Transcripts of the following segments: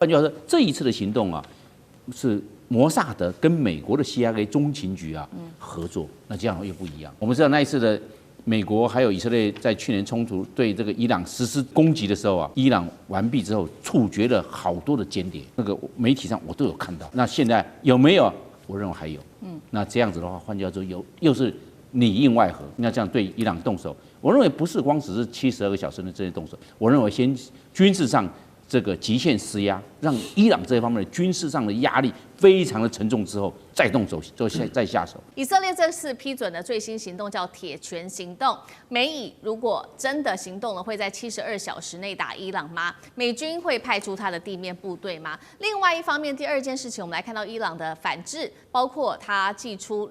换句话说，这一次的行动啊，是摩萨德跟美国的 CIA 中情局啊合作，那这样又不一样。我们知道那一次的美国还有以色列在去年冲突对这个伊朗实施攻击的时候啊，伊朗完毕之后处决了好多的间谍，那个媒体上我都有看到。那现在有没有？我认为还有。那这样子的话，换句话说，又是里应外合，那这样对伊朗动手，我认为不是光只是72个小时的这些动手，我认为先军事上这个极限施压，让伊朗这一方面的军事上的压力非常的沉重之后，再动手，再下手。以色列这次批准的最新行动叫铁拳行动，美以如果真的行动了，会在72小时内打伊朗吗？美军会派出他的地面部队吗？另外一方面，第二件事情，我们来看到伊朗的反制，包括他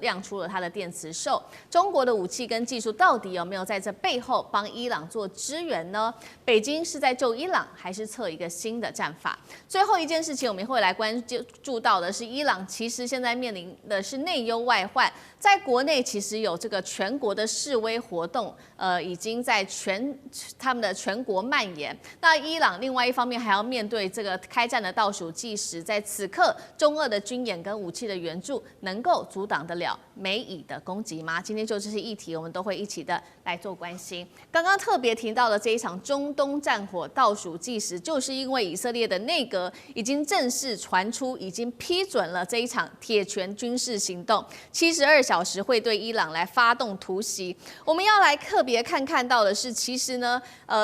亮出了他的电磁兽，中国的武器跟技术到底有没有在这背后帮伊朗做支援呢？北京是在救伊朗，还是测一个新的战法？最后一件事情，我们会来关注到的是，伊朗其实现在面临的是内忧外患，在国内其实有这个全国的示威活动，已经在他们的全国蔓延。那伊朗另外一方面还要面对这个开战的倒数计时，在此刻中俄的军演跟武器的援助，能够阻挡得了美以的攻击吗？今天就这些议题，我们都会一起的来做关心。刚刚特别提到的这一场中东战火倒数计时，就是因为以色列的内阁已经正式传出，已经批准了这一场铁拳军事行动，72小时会对伊朗来发动突袭。我们要来特别看到的是，其实呢，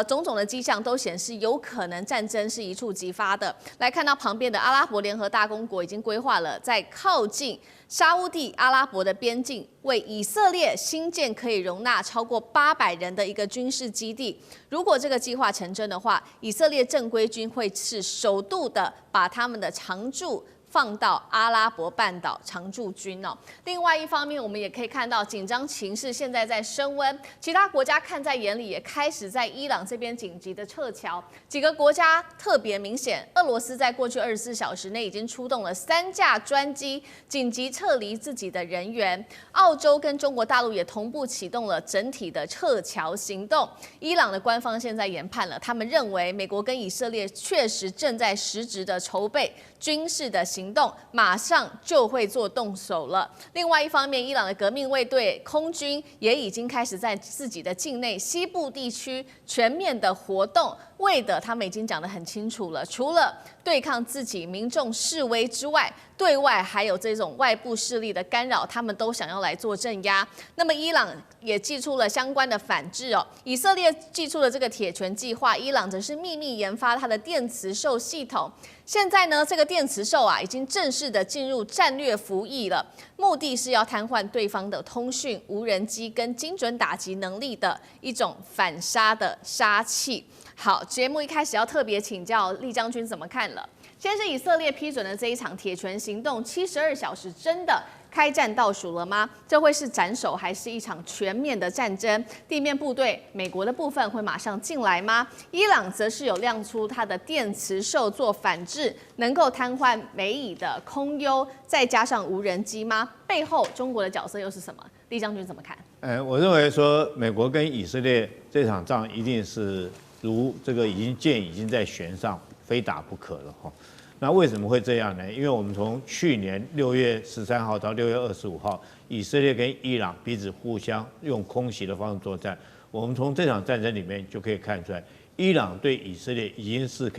种种的迹象都显示有可能战争是一触即发的。来看到旁边的阿拉伯联合大公国已经规划了在靠近沙烏地阿拉伯的边境，为以色列新建可以容纳超过800人的一个军事基地。如果这个计划成真的话，以色列正规军会是首度的把他们的常驻放到阿拉伯半岛常驻军哦。另外一方面，我们也可以看到紧张情势现在在升温，其他国家看在眼里，也开始在伊朗这边紧急的撤侨。几个国家特别明显，俄罗斯在过去24小时内已经出动了3架专机，紧急撤离自己的人员。澳洲跟中国大陆也同步启动了整体的撤侨行动。伊朗的官方现在研判了，他们认为美国跟以色列确实正在实质的筹备军事的行动，马上就会做动手了。另外一方面，伊朗的革命卫队空军也已经开始在自己的境内西部地区全面的活动，为的他们已经讲得很清楚了，除了对抗自己民众示威之外，对外还有这种外部势力的干扰，他们都想要来做镇压。那么伊朗也祭出了相关的反制哦，以色列祭出了这个铁拳计划，伊朗则是秘密研发它的电磁兽系统。现在呢，这个电磁兽啊，已经正式的进入战略服役了，目的是要瘫痪对方的通讯、无人机跟精准打击能力的一种反杀的杀器。好，节目一开始要特别请教厉将军怎么看了？先是以色列批准的这一场铁拳行动，72小时真的开战倒数了吗？这会是斩首，还是一场全面的战争？地面部队，美国的部分会马上进来吗？伊朗则是有亮出它的电磁兽做反制，能够瘫痪美以的空优，再加上无人机吗？背后中国的角色又是什么？厉将军怎么看？我认为说美国跟以色列这场仗一定是如这个箭已经在弦上，非打不可了哈。那为什么会这样呢？因为我们从去年6月13号到6月25号，以色列跟伊朗彼此互相用空袭的方式作战。我们从这场战争里面就可以看出来，伊朗对以色列已经是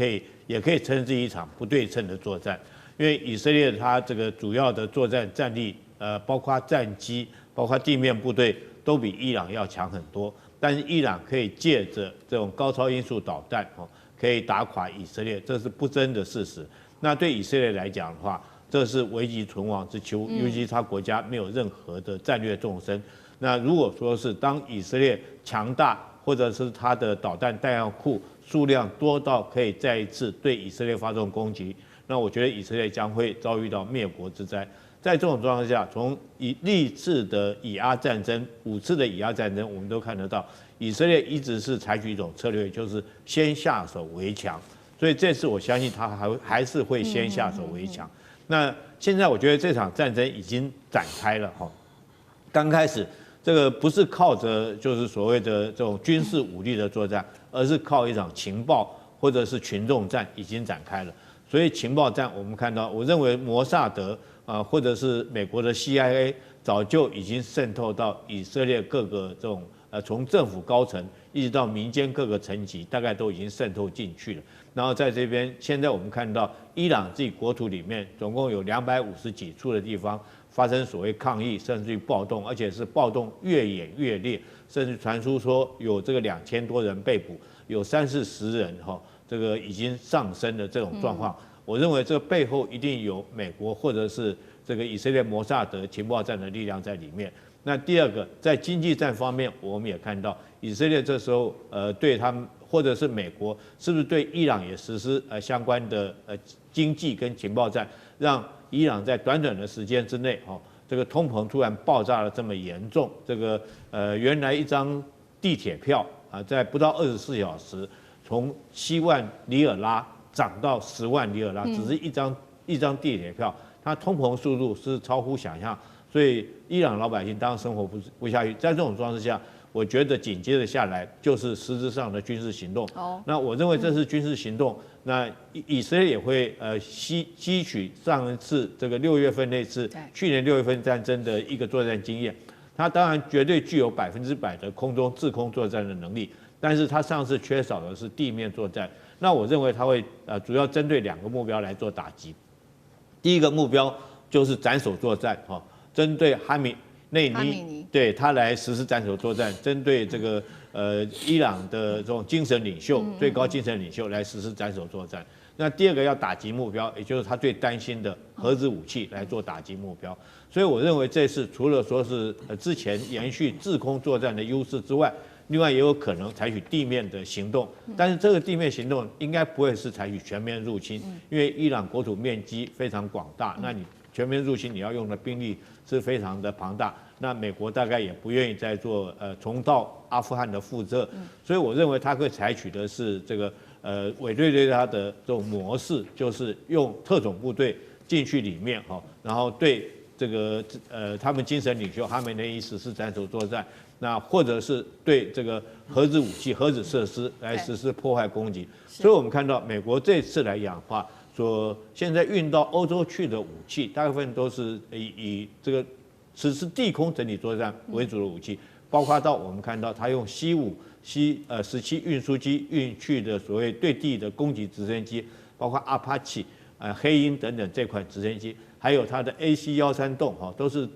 也可以称之一场不对称的作战。因为以色列它这个主要的作战战力，包括战机，包括地面部队，都比伊朗要强很多。但是伊朗可以借着这种高超音速导弹，可以打垮以色列，这是不争的事实。那对以色列来讲的话，这是危急存亡之秋，尤其他国家没有任何的战略纵深。那如果说是当以色列强大，或者是他的导弹弹药库数量多到可以再一次对以色列发动攻击，那我觉得以色列将会遭遇到灭国之灾。在这种状况下，从历次的以阿战争5次的以阿战争，我们都看得到，以色列一直是采取一种策略，就是先下手为强。所以这次我相信他还是会先下手为强。那现在我觉得这场战争已经展开了哈，刚开始这个不是靠着就是所谓的这种军事武力的作战，而是靠一场情报或者是群众战已经展开了。所以情报战我们看到，我认为摩萨德或者是美国的 CIA 早就已经渗透到以色列各个这种从政府高层一直到民间各个层级，大概都已经渗透进去了。然后在这边，现在我们看到伊朗自己国土里面总共有250几处的地方发生所谓抗议，甚至于暴动，而且是暴动越演越烈，甚至传出说有这个2000多人被捕，有30-40人这个已经上升的这种状况。我认为这个背后一定有美国或者是这个以色列摩萨德情报战的力量在里面。那第二个，在经济战方面，我们也看到以色列这时候对他们或者是美国是不是对伊朗也实施相关的经济跟情报战，让伊朗在短短的时间之内这个通膨突然爆炸了这么严重，这个原来一张地铁票在不到24小时从7万里尔拉涨到10万里尔拉，只是一张地铁票，它通膨速度是超乎想象，所以伊朗老百姓当然生活不下去。在这种状况之下，我觉得紧接着下来就是实质上的军事行动。那我认为这是军事行动，那以色列也会吸取上一次这个6月份那次去年6月份战争的一个作战经验，它当然绝对具有100%的空中制空作战的能力，但是它上次缺少的是地面作战。那我认为它会主要针对2个目标来做打击。第一个目标就是斩首作战，针对哈米内尼，对他来实施斩首作战；针对这个伊朗的这种精神领袖、最高精神领袖来实施斩首作战。那第二个要打击目标，也就是他最担心的核子武器来做打击目标。所以我认为这次除了说是之前延续制空作战的优势之外，另外也有可能采取地面的行动，但是这个地面行动应该不会是采取全面入侵，因为伊朗国土面积非常广大，那你全面入侵你要用的兵力是非常的庞大，那美国大概也不愿意再做重蹈阿富汗的覆辙，所以我认为他会采取的是这个委队对他的这种模式，就是用特种部队进去里面然后对这个他们精神领袖哈梅内伊实施斩首作战。那或者是对这个核子武器、核子设施来实施破坏攻击，所以我们看到美国这次来讲的话，说现在运到欧洲去的武器，大部分都是以这个实施地空整体作战为主的武器，包括到我们看到他用C-17运输机运去的所谓对地的攻击直升机，包括阿帕奇、黑鹰等等这款直升机，还有它的 AC-13洞都是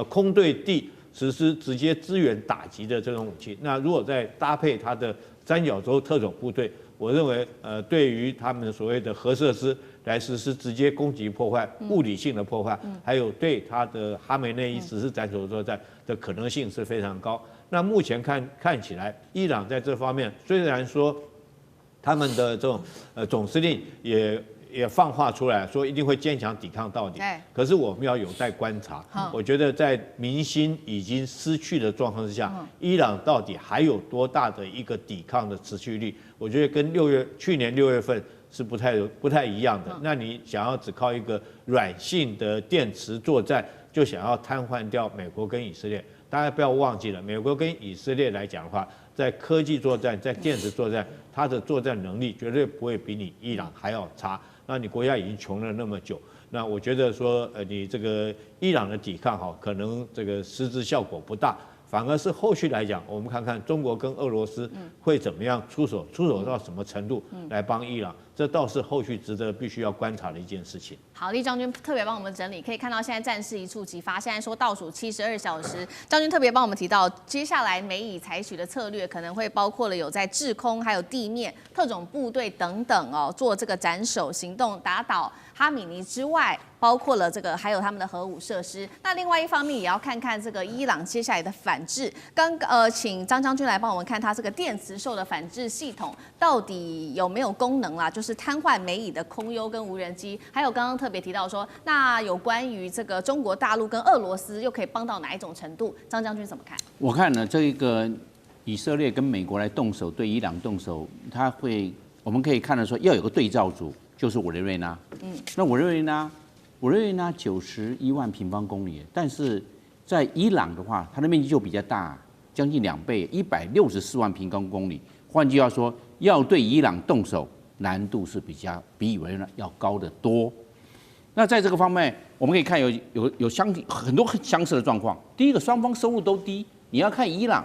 空对地实施直接支援打击的这种武器。那如果再搭配它的三角洲特种部队，我认为对于他们所谓的核设施来实施直接攻击破坏、物理性的破坏，还有对它的哈梅内伊实施斩首作战的可能性是非常高。那目前看起来，伊朗在这方面虽然说他们的这种总司令也放话出来说一定会坚强抵抗到底，可是我们要有待观察。我觉得在民心已经失去的状况之下，伊朗到底还有多大的一个抵抗的持续力？我觉得跟去年6月份是不太一样的。那你想要只靠一个软性的电池作战，就想要瘫痪掉美国跟以色列，大家不要忘记了，美国跟以色列来讲的话，在科技作战、在电池作战，它的作战能力绝对不会比你伊朗还要差。那你国家已经穷了那么久，那我觉得说，你这个伊朗的抵抗可能这个实质效果不大，反而是后续来讲，我们看看中国跟俄罗斯会怎么样出手到什么程度来帮伊朗，这倒是后续值得必须要观察的一件事情。好，厉将军特别帮我们整理，可以看到现在战事一触即发，现在说倒数72小时，将军特别帮我们提到，接下来美以采取的策略可能会包括了有在制空、还有地面、特种部队等等做这个斩首行动，打倒哈米尼之外，包括了这个还有他们的核武设施。那另外一方面也要看看这个伊朗接下来的反制。请张将军来帮我们看他这个电磁兽的反制系统到底有没有功能啦，就是瘫痪美以的空优跟无人机，还有刚刚特别提到说，那有关于这个中国大陆跟俄罗斯又可以帮到哪一种程度？张将军怎么看？我看呢，这个以色列跟美国来动手对伊朗动手，我们可以看得说要有个对照组，就是委内瑞拉。那委内瑞拉91万平方公里，但是在伊朗的话，它的面积就比较大，将近2倍，164万平方公里。换句话说，要对伊朗动手，难度是比以为要高得多。那在这个方面，我们可以看有很多很相似的状况。第一个，双方收入都低。你要看伊朗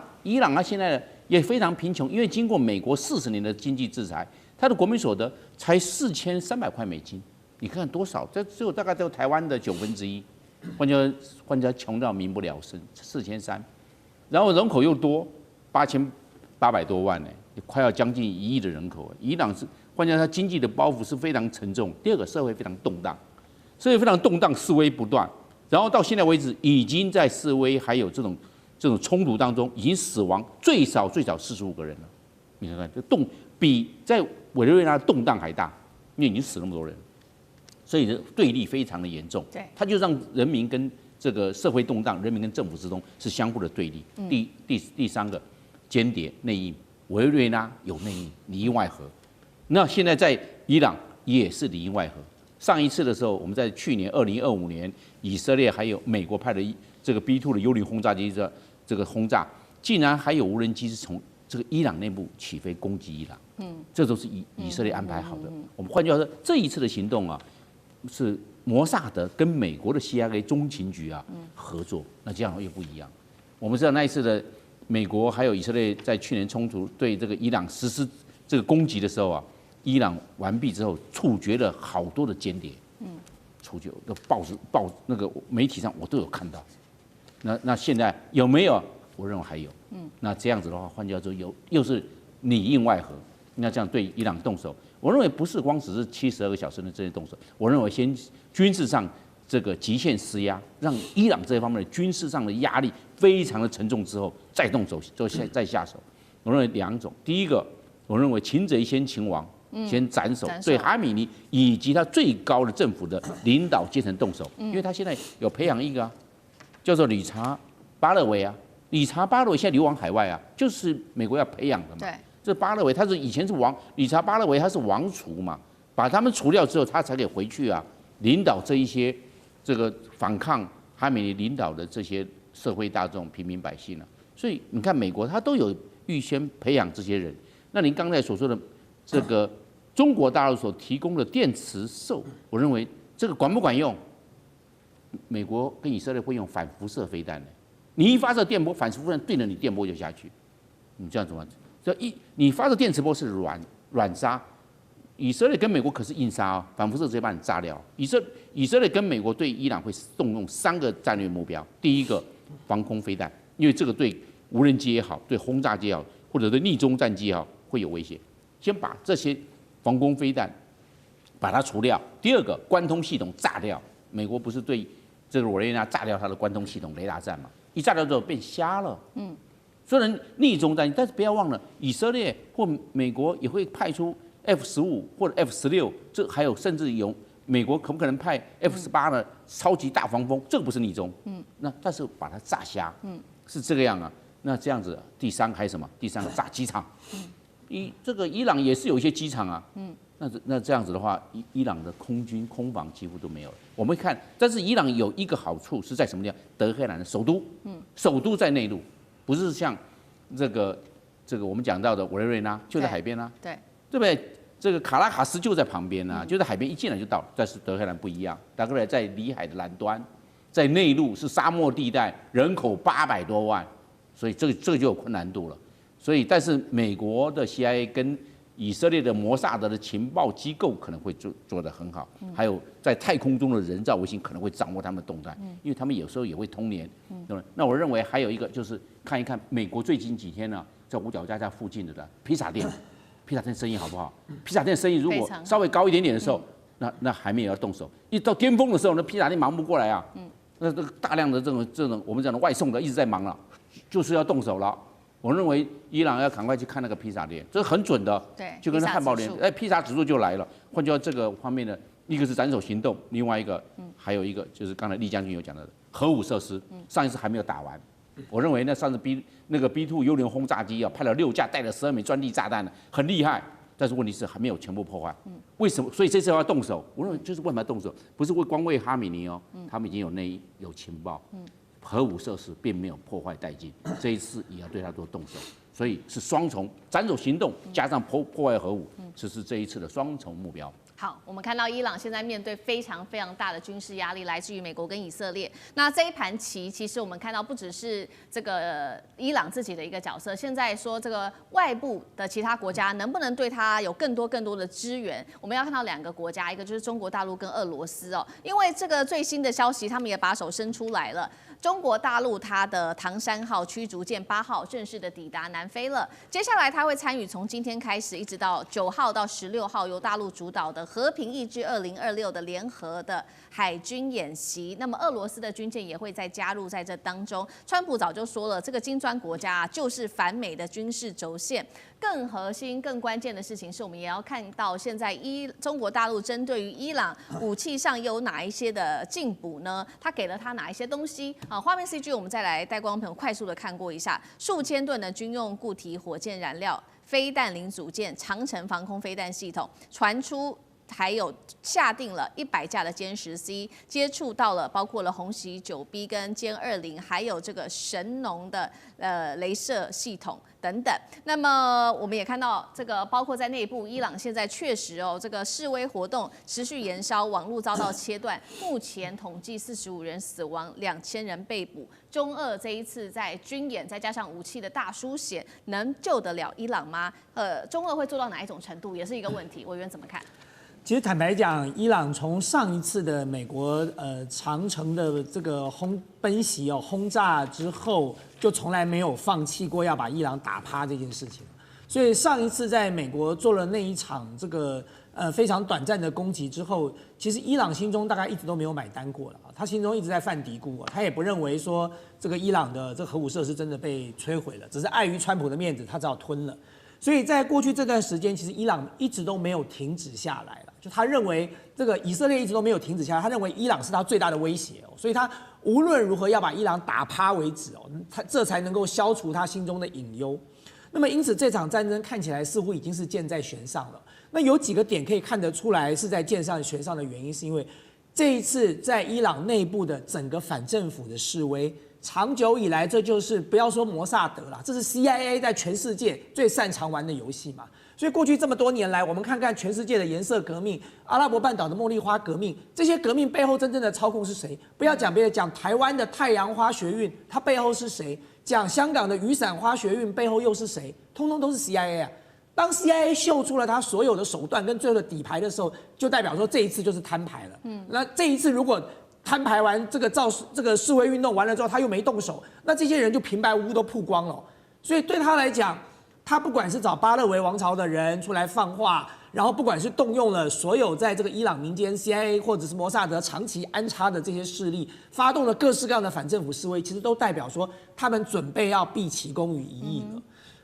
它现在也非常贫穷，因为经过美国40年的经济制裁，它的国民所得才4300块美金。你看多少？这只有大概只有台湾的1/9。换句话穷到民不聊生，4300，然后人口又多8800多万呢，快要将近1亿的人口。伊朗是换句话说，它经济的包袱是非常沉重。第二个，社会非常动荡，示威不断，然后到现在为止，已经在示威还有这种冲突当中，已经死亡最少45个人了。你看看，这比在委内瑞拉动荡还大，因为已经死那么多人。所以对立非常的严重，对，它就让人民跟这个社会动荡，人民跟政府之中是相互的对立。第三个，间谍内应，委内瑞拉有内应，里应外合。那现在在伊朗也是里应外合。上一次的时候，我们在去年2025年，以色列还有美国派的这个 B2的幽灵轰炸机这个轰炸，竟然还有无人机是从这个伊朗内部起飞攻击伊朗。这都是以色列安排好的。我们换句话说，这一次的行动啊，是摩萨德跟美国的 CIA 中情局合作，那这样又不一样。我们知道那一次的美国还有以色列在去年冲突对这个伊朗实施这个攻击的时候伊朗完毕之后处决了好多的间谍，处决的报那个媒体上我都有看到。那现在有没有？我认为还有。那这样子的话，换句话说，又是里应外合，那这样对伊朗动手。我认为不是光只是72个小时的这些动手，我认为先军事上这个极限施压，让伊朗这一方面的军事上的压力非常的沉重之后，再动手，再下手。我认为2种，第一个，我认为擒贼先擒王，先斩首，对哈米尼以及他最高的政府的领导阶层动手，因为他现在有培养一个叫做理查巴勒维理查巴勒维现在流亡海外就是美国要培养的嘛。对。这巴勒维他是以前是王，理查巴勒维他是王储嘛，把他们除掉之后，他才可以回去领导这一些这个反抗哈梅尼领导的这些社会大众、平民百姓所以你看，美国他都有预先培养这些人。那您刚才所说的这个中国大陆所提供的电磁兽，我认为这个管不管用？美国跟以色列会用反辐射飞弹的，你一发射电波，反辐射对着你电波就下去，你这样怎么？你发射电磁波是软杀，以色列跟美国可是硬杀反辐射直接把你炸掉。以色列跟美国对伊朗会动用3个战略目标，第一个防空飞弹，因为这个对无人机也好，对轰炸机也好，或者对逆中战机也好会有威胁，先把这些防空飞弹把它除掉。第二个关通系统炸掉，美国不是对这个委内瑞拉炸掉它的关通系统雷达站嘛？一炸掉之后变瞎了。虽然逆中战，但是不要忘了，以色列或美国也会派出 F-15或者 F-16，这还有甚至有美国可不可能派 F-18的超级大防风？这个不是逆中，那但是把它炸瞎，是这个样那这样子，第3个还有什么？第3个炸机场，这个伊朗也是有一些机场那这样子的话，伊朗的空军空防几乎都没有了。我们看，但是伊朗有一个好处是在什么地方？德黑兰的首都，首都在内陆。不是像这个我们讲到的委内瑞拉就在海边对不对？这个卡拉卡斯就在旁边就在海边一进来就到了。但是德黑兰不一样，德黑兰在里海的南端，在内陆是沙漠地带，人口800多万，所以这个就有困难度了。所以，但是美国的 CIA 跟以色列的摩萨德的情报机构可能会做得很好，还有在太空中的人造卫星可能会掌握他们的动态，因为他们有时候也会通联。那我认为还有一个就是看一看美国最近几天在五角大厦附近的披萨店，披萨店生意好不好？披萨店生意如果稍微高一点点的时候，那还没有要动手，一到巅峰的时候，那披萨店忙不过来那这个大量的这种我们讲的外送的一直在忙了，就是要动手了。我认为伊朗要赶快去看那个披萨店，这是很准的，对，就跟那汉堡店，披萨指数就来了。换句话，这个方面呢，一个是斩首行动，另外一个还有一个就是刚才厉将军有讲的核武设施，上一次还没有打完。我认为那上次那个 B2 幽灵轰炸机派了6架，带了12枚专利炸弹很厉害。但是问题是还没有全部破坏。为什么？所以这次要动手，我认为就是为什么要动手，不是光为哈米尼他们已经有内有情报。核武设施并没有破坏殆尽，这一次也要对他做动手。所以是双重斩首行动加上破坏核武，这是这一次的双重目标。好，我们看到伊朗现在面对非常非常大的军事压力，来自于美国跟以色列。那这一盘棋，其实我们看到不只是这个伊朗自己的一个角色，现在说这个外部的其他国家能不能对它有更多的支援？我们要看到2个国家，一个就是中国大陆跟俄罗斯哦，因为这个最新的消息，他们也把手伸出来了。中国大陆它的唐山号驱逐舰8号正式的抵达南非了，接下来它会参与从今天开始一直到9号到16号由大陆主导的和平意志2026的联合的海军演习。那么俄罗斯的军舰也会再加入在这当中。川普早就说了，这个金砖国家就是反美的军事轴线。更核心、更关键的事情是，我们也要看到现在中国大陆针对于伊朗武器上有哪一些的进补呢？他给了他哪一些东西？画面 CG 我们再来带观众朋友快速的看过一下，数千吨的军用固体火箭燃料、飞弹零组件、长程防空飞弹系统传出。还有下定了100架的歼10C， 接触到了包括了红旗9B 跟歼20，还有这个神农的雷射系统等等。那么我们也看到这个，包括在内部，伊朗现在确实这个示威活动持续延烧，网络遭到切断，目前统计45人死亡，2000人被捕。中俄这一次在军演再加上武器的大书写，能救得了伊朗吗？中俄会做到哪一种程度，也是一个问题。委员怎么看？其实坦白讲，伊朗从上一次的美国长城的这个奔袭轰炸之后，就从来没有放弃过要把伊朗打趴这件事情。所以上一次在美国做了那一场这个非常短暂的攻击之后，其实伊朗心中大概一直都没有买单过了，他心中一直在犯嘀咕，他也不认为说这个伊朗的这个核武设施真的被摧毁了，只是碍于川普的面子，他只好吞了。所以在过去这段时间，其实伊朗一直都没有停止下来了。就他认为这个以色列一直都没有停止下来，他认为伊朗是他最大的威胁所以他无论如何要把伊朗打趴为止他这才能够消除他心中的隐忧。那么因此这场战争看起来似乎已经是箭在弦上了。那有几个点可以看得出来是在箭上弦上的原因，是因为这一次在伊朗内部的整个反政府的示威。长久以来，这就是不要说摩萨德啦，这是 CIA 在全世界最擅长玩的游戏嘛。所以过去这么多年来，我们看看全世界的颜色革命、阿拉伯半岛的茉莉花革命，这些革命背后真正的操控是谁？不要讲别的，讲台湾的太阳花学运，它背后是谁？讲香港的雨伞花学运背后又是谁？通通都是 CIA 啊。当 CIA 秀出了他所有的手段跟最后的底牌的时候，就代表说这一次就是摊牌了。那这一次如果摊牌完这个示威运动完了之后，他又没动手，那这些人就平白无故都曝光了。所以对他来讲，他不管是找巴勒维王朝的人出来放话，然后不管是动用了所有在这个伊朗民间 CIA 或者是摩萨德长期安插的这些势力，发动了各式各样的反政府示威，其实都代表说他们准备要毕其功于一役了。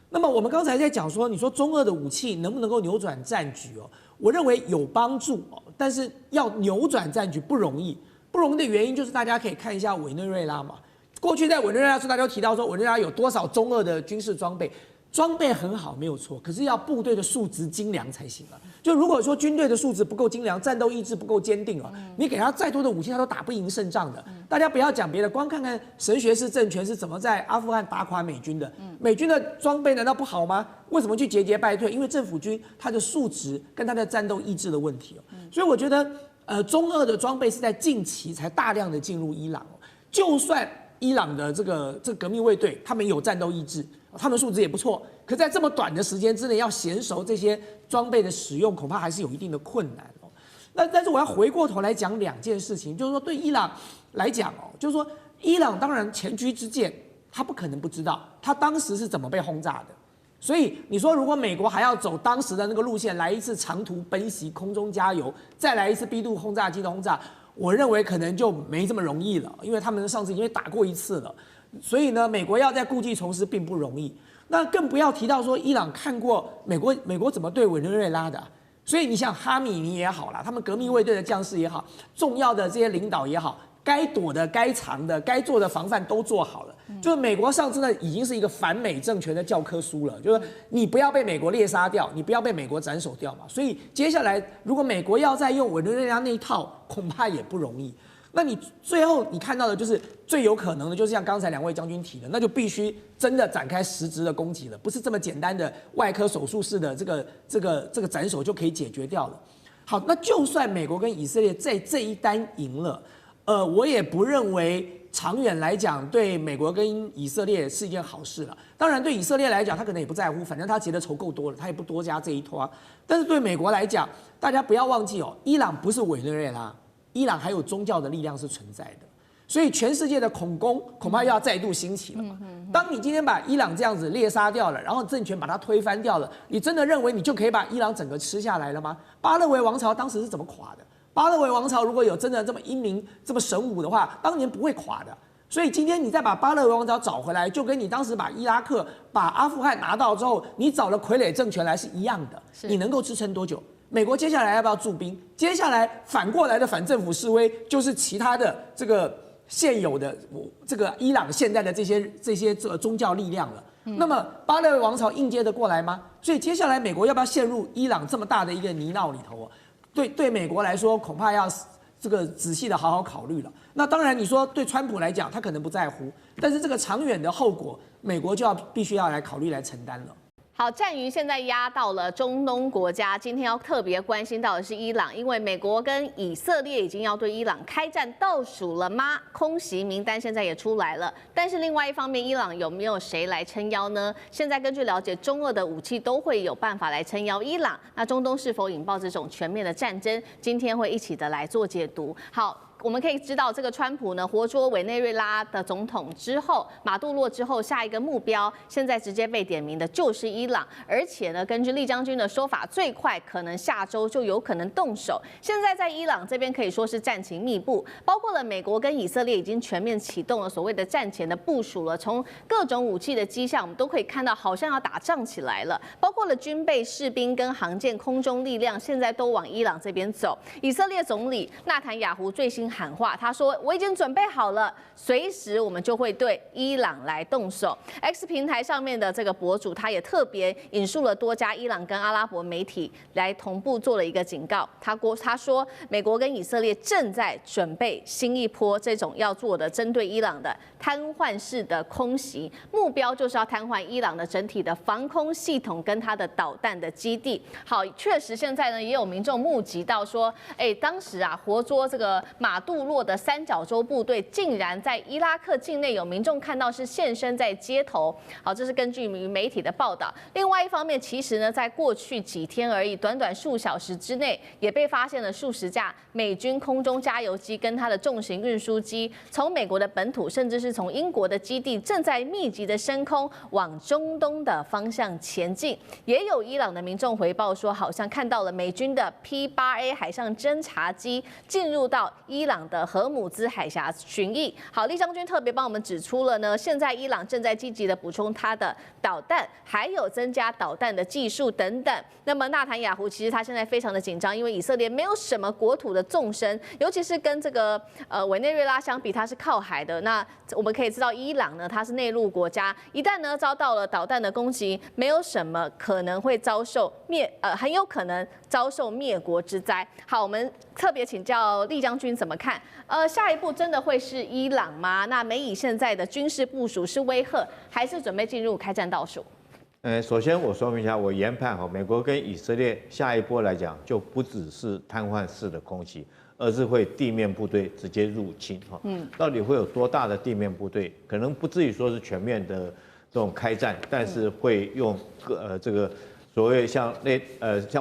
那么我们刚才在讲说，你说中俄的武器能不能够扭转战局我认为有帮助但是要扭转战局不容易。不容易的原因就是大家可以看一下委内瑞拉嘛。过去在委内瑞拉时，大家都提到说委内瑞拉有多少中俄的军事装备，装备很好没有错，可是要部队的素质精良才行就如果说军队的素质不够精良，战斗意志不够坚定你给他再多的武器，他都打不赢胜仗的。大家不要讲别的，光看看神学式政权是怎么在阿富汗打垮美军的。美军的装备难道不好吗？为什么去节节败退？因为政府军他的素质跟他的战斗意志的问题所以我觉得。中俄的装备是在近期才大量的进入伊朗就算伊朗的这个革命卫队，他们有战斗意志，他们素质也不错，可在这么短的时间之内要娴熟这些装备的使用，恐怕还是有一定的困难但是我要回过头来讲2件事情，就是说对伊朗来讲就是说伊朗当然前车之鉴，他不可能不知道他当时是怎么被轰炸的。所以你说，如果美国还要走当时的那个路线，来一次长途奔袭、空中加油，再来一次 B-2轰炸机的轰炸，我认为可能就没这么容易了，因为他们上次已经打过一次了。所以呢，美国要再故技重施并不容易。那更不要提到说，伊朗看过美国怎么对委内瑞拉的所以你像哈米尼也好啦，他们革命卫队的将士也好，重要的这些领导也好。该躲的、该藏的、该做的防范都做好了。就是美国上次呢，已经是一个反美政权的教科书了。就是你不要被美国猎杀掉，你不要被美国斩首掉嘛。所以接下来，如果美国要再用委内瑞拉那一套，恐怕也不容易。那你最后你看到的就是最有可能的，就是像刚才2位将军提的，那就必须真的展开实质的攻击了，不是这么简单的外科手术式的这个斩首就可以解决掉了。好，那就算美国跟以色列在这一单赢了，我也不认为长远来讲对美国跟以色列是一件好事了。当然，对以色列来讲，他可能也不在乎，反正他结的仇够多了，他也不多加这一拖。但是对美国来讲，大家不要忘记哦，伊朗不是委内瑞拉，伊朗还有宗教的力量是存在的，所以全世界的恐攻恐怕又要再度兴起了嘛。当你今天把伊朗这样子猎杀掉了，然后政权把它推翻掉了，你真的认为你就可以把伊朗整个吃下来了吗？巴勒维王朝当时是怎么垮的？巴勒维王朝如果有真的这么英明、这么神武的话，当年不会垮的。所以今天你再把巴勒维王朝找回来，就跟你当时把伊拉克、把阿富汗拿到之后，你找了傀儡政权来是一样的。你能够支撑多久？美国接下来要不要驻兵？接下来反过来的反政府示威，就是其他的这个现有的这个伊朗现在的这些宗教力量了。那么巴勒维王朝应接得过来吗？所以接下来美国要不要陷入伊朗这么大的一个泥淖里头啊？对美国来说，恐怕要这个仔细的好好考虑了。那当然，你说对川普来讲，他可能不在乎，但是这个长远的后果，美国就必须要来考虑来承担了。好，战云现在压到了中东国家，今天要特别关心到的是伊朗，因为美国跟以色列已经要对伊朗开战倒数了吗？空袭名单现在也出来了，但是另外一方面，伊朗有没有谁来撑腰呢？现在根据了解，中俄的武器都会有办法来撑腰伊朗，那中东是否引爆这种全面的战争？今天会一起的来做解读。好。我们可以知道，这个川普呢活捉委内瑞拉的总统之后，马杜罗之后，下一个目标现在直接被点名的就是伊朗，而且呢，根据厉将军的说法，最快可能下周就有可能动手。现在在伊朗这边可以说是战情密布，包括了美国跟以色列已经全面启动了所谓的战前的部署了，从各种武器的迹象，我们都可以看到好像要打仗起来了，包括了军备、士兵跟航舰、空中力量，现在都往伊朗这边走。以色列总理纳坦雅胡最新喊话，他说：“我已经准备好了，随时我们就会对伊朗来动手。” X 平台上面的这个博主，他也特别引述了多家伊朗跟阿拉伯媒体来同步做了一个警告。他说，美国跟以色列正在准备新一波这种要做的针对伊朗的瘫痪式的空袭，目标就是要瘫痪伊朗的整体的防空系统跟它的导弹的基地。好，确实现在呢也有民众目击到说，当时啊活捉这个马杜罗的三角洲部队，竟然在伊拉克境内有民众看到是现身在街头。好，这是根据媒体的报道。另外一方面，其实呢，在过去几天而已，短短数小时之内，也被发现了数十架美军空中加油机跟它的重型运输机，从美国的本土，甚至是从英国的基地，正在密集的升空往中东的方向前进。也有伊朗的民众回报说，好像看到了美军的 P-8A 海上侦察机进入到伊朗的荷姆兹海峡巡弋。好，厉将军特别帮我们指出了呢，现在伊朗正在积极的补充它的导弹，还有增加导弹的技术等等。那么纳坦雅胡其实他现在非常的紧张，因为以色列没有什么国土的纵深，尤其是跟这个委内瑞拉相比，它是靠海的。那我们可以知道，伊朗呢它是内陆国家，一旦呢遭到了导弹的攻击，没有什么可能会遭受很有可能遭受灭国之灾。好，我们特别请教厉将军怎么看？下一步真的会是伊朗吗？那美以现在的军事部署是威吓，还是准备进入开战倒数？首先我说明一下，我研判美国跟以色列下一波来讲，就不只是瘫痪式的空袭，而是会地面部队直接入侵到底会有多大的地面部队？可能不至于说是全面的这种开战，但是会用这个所谓像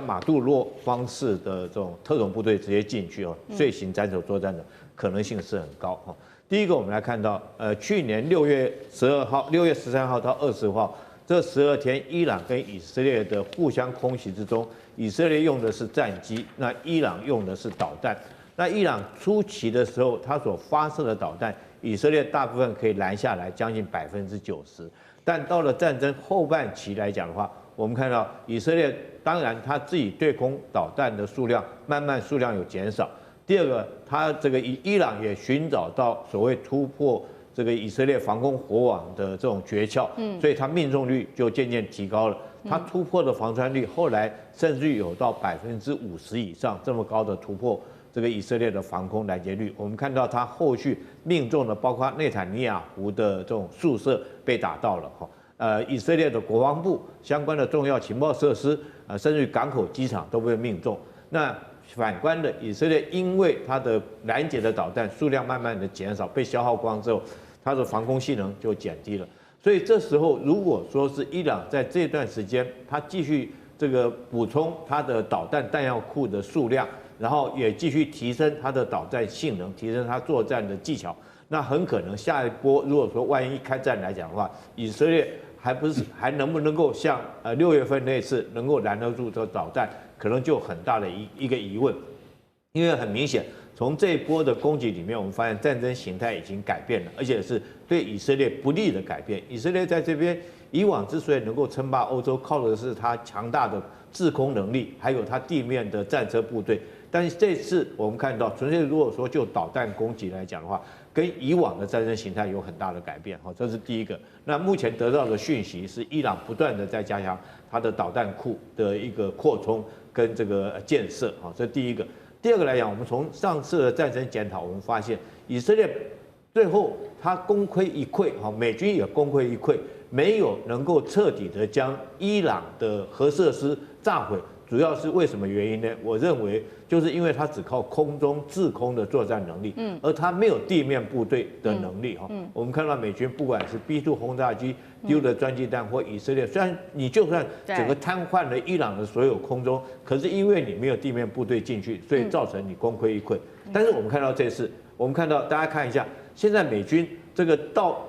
马杜罗方式的这种特种部队直接进去遂行斩首作战的可能性是很高第一个，我们来看到去年6月13号到20号。这12天，伊朗跟以色列的互相空袭之中，以色列用的是战机，那伊朗用的是导弹。那伊朗初期的时候，它所发射的导弹，以色列大部分可以拦下来，将近90%。但到了战争后半期来讲的话，我们看到以色列当然它自己对空导弹的数量慢慢数量有减少。第二个，它这个伊朗也寻找到所谓突破这个以色列防空火网的这种诀窍，所以它命中率就渐渐提高了。它突破的防穿率后来甚至有到50%以上这么高的突破这个以色列的防空拦截率。我们看到他后续命中的包括内塔尼亚胡的这种宿舍被打到了哈，以色列的国防部相关的重要情报设施，甚至于港口、机场都被命中。那反观的以色列，因为它的拦截的导弹数量慢慢的减少，被消耗光之后，它的防空性能就减低了。所以这时候，如果说是伊朗在这段时间，它继续这个补充它的导弹弹药库的数量，然后也继续提升它的导弹性能，提升它作战的技巧，那很可能下一波，如果说万一开战来讲的话，以色列还能不能够像6月份那次能够拦得住这导弹，可能就很大的一个疑问，因为很明显。从这一波的攻击里面，我们发现战争形态已经改变了，而且是对以色列不利的改变。以色列在这边以往之所以能够称霸欧洲，靠的是它强大的制空能力，还有它地面的战车部队。但是这次我们看到，纯粹如果说就导弹攻击来讲的话，跟以往的战争形态有很大的改变。这是第一个。那目前得到的讯息是，伊朗不断的在加强它的导弹库的一个扩充跟这个建设。这是第一个。第二个来讲，我们从上次的战争检讨，我们发现以色列最后他功亏一篑，美军也功亏一篑，没有能够彻底的将伊朗的核设施炸毁。主要是为什么原因呢？我认为就是因为它只靠空中制空的作战能力，而它没有地面部队的能力哈。我们看到美军不管是 B2 轰炸机丢的专机弹，或以色列，虽然你就算整个瘫痪了伊朗的所有空中，可是因为你没有地面部队进去，所以造成你功亏一篑。但是我们看到这次，我们看到大家看一下，现在美军这个到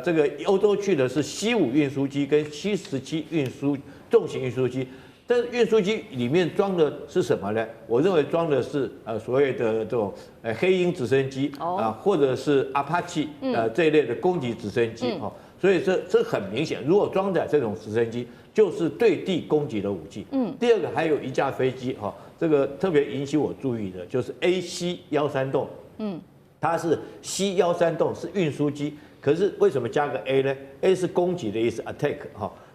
这个欧洲去的是C5运输机跟C17重型运输机。但是运输机里面装的是什么呢？我认为装的是所谓的这种黑鹰直升机或者是阿帕奇这一类的攻击直升机所以这很明显，如果装载这种直升机，就是对地攻击的武器。第二个还有一架飞机这个特别引起我注意的就是 AC-13洞，它是 C-13洞是运输机，可是为什么加个 A 呢 ？A 是攻击的意思 ，attack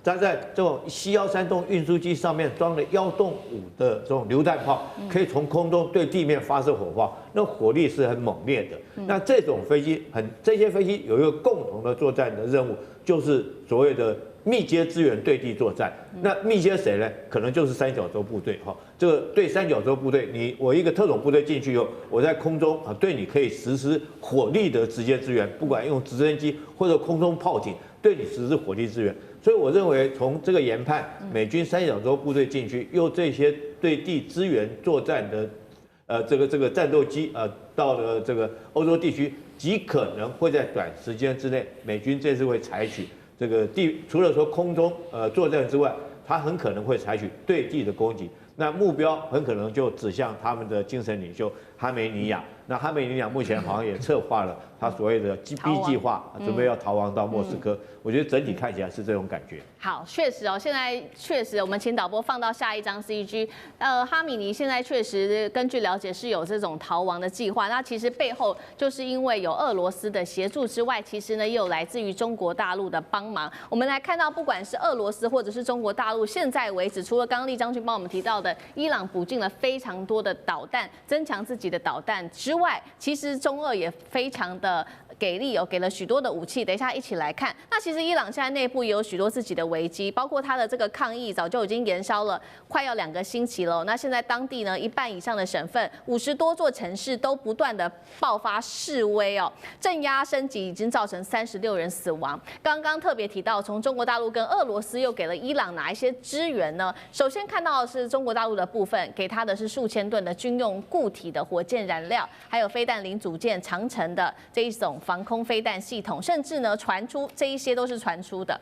它在这种C-13洞运输机上面装了1.5吨的这种榴弹炮，可以从空中对地面发射火炮，那火力是很猛烈的。那这种飞机这些飞机有一个共同的作战的任务，就是所谓的密接支援对地作战。那密接谁呢？可能就是三角洲部队这个对三角洲部队，我一个特种部队进去以后，我在空中对你可以实施火力的直接支援，不管用直升机或者空中炮艇对你实施火力支援。所以我认为，从这个研判，美军三角洲部队进去，用这些对地支援作战的这个战斗机到了这个欧洲地区，极可能会在短时间之内，美军这次会采取这个除了说空中作战之外，它很可能会采取对地的攻击。那目标很可能就指向他们的精神领袖哈梅尼亚。那哈梅尼亚目前好像也策划了他所谓的 B 计划，准备要逃亡到莫斯科。我觉得整体看起来是这种感觉。好，确实现在确实，我们请导播放到下一张 CG。哈米尼现在确实根据了解是有这种逃亡的计划。那其实背后就是因为有俄罗斯的协助之外，其实呢也有来自于中国大陆的帮忙。我们来看到，不管是俄罗斯或者是中国大陆，现在为止，除了刚刚立将军帮我们提到的伊朗补进了非常多的导弹，增强自己的导弹之外，其实中俄也非常的给力给了许多的武器。等一下一起来看。那其实伊朗现在内部也有许多自己的危机，包括它的这个抗议早就已经延烧了快要2个星期了。那现在当地呢1半以上的省份50多座城市都不断的爆发示威镇压升级，已经造成36人死亡。刚刚特别提到，从中国大陆跟俄罗斯又给了伊朗哪一些支援呢？首先看到的是中国大陆的部分，给它的是数千吨的军用固体的火箭燃料，还有飞弹零组件、长程的这一种防空飞弹系统，甚至呢传出这一些都是传出的。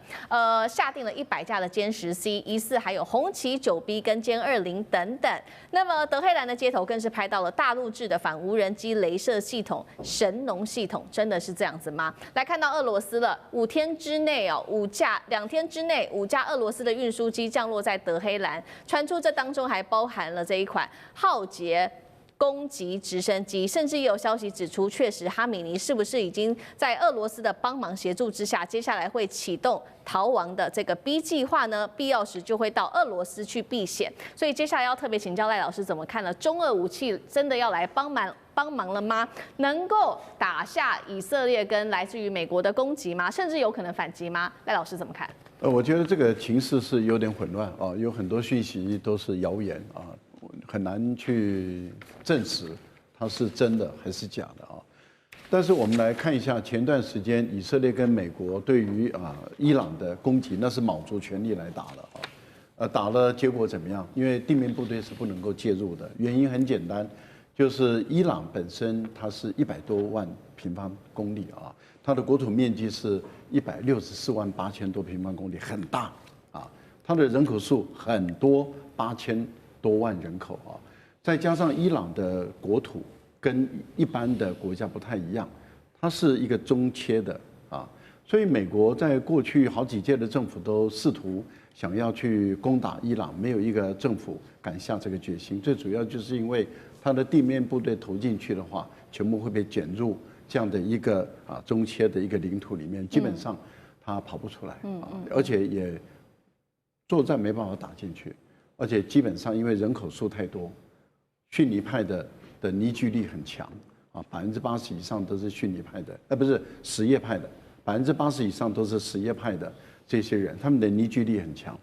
下定了100架的歼10C，疑似还有红旗9B跟歼20等等。那么德黑兰的街头更是拍到了大陆制的反无人机雷射系统神农系统，真的是这样子吗？来看到俄罗斯了，2天之内2架俄罗斯的运输机降落在德黑兰，传出这当中还包含了这一款浩劫攻击直升机，甚至也有消息指出，确实哈米尼是不是已经在俄罗斯的帮忙协助之下，接下来会启动逃亡的这个 B 计划呢？必要时就会到俄罗斯去避险。所以接下来要特别请教赖老师怎么看呢？中俄武器真的要来帮忙了吗？能够打下以色列跟来自于美国的攻击吗？甚至有可能反击吗？赖老师怎么看？我觉得这个情势是有点混乱啊，有很多讯息都是谣言啊，很难去证实它是真的还是假的啊。但是我们来看一下前段时间以色列跟美国对于伊朗的攻击，那是卯足全力来打的啊，打了结果怎么样？因为地面部队是不能够介入的，原因很简单，就是伊朗本身它是100多万平方公里啊。它的国土面积是164万8000多平方公里，很大啊。它的人口数很多，8000多万人口啊。再加上伊朗的国土跟一般的国家不太一样，它是一个中切的啊。所以美国在过去好几届的政府都试图想要去攻打伊朗，没有一个政府敢下这个决心。最主要就是因为它的地面部队投进去的话，全部会被卷入这样的一个中切的一个领土里面，基本上他跑不出来啊，而且也作战没办法打进去，而且基本上因为人口数太多，逊尼派的凝聚力很强啊，80%以上都是逊尼派的，不是什叶派的，80%以上都是什叶派的这些人，他们的凝聚力很强，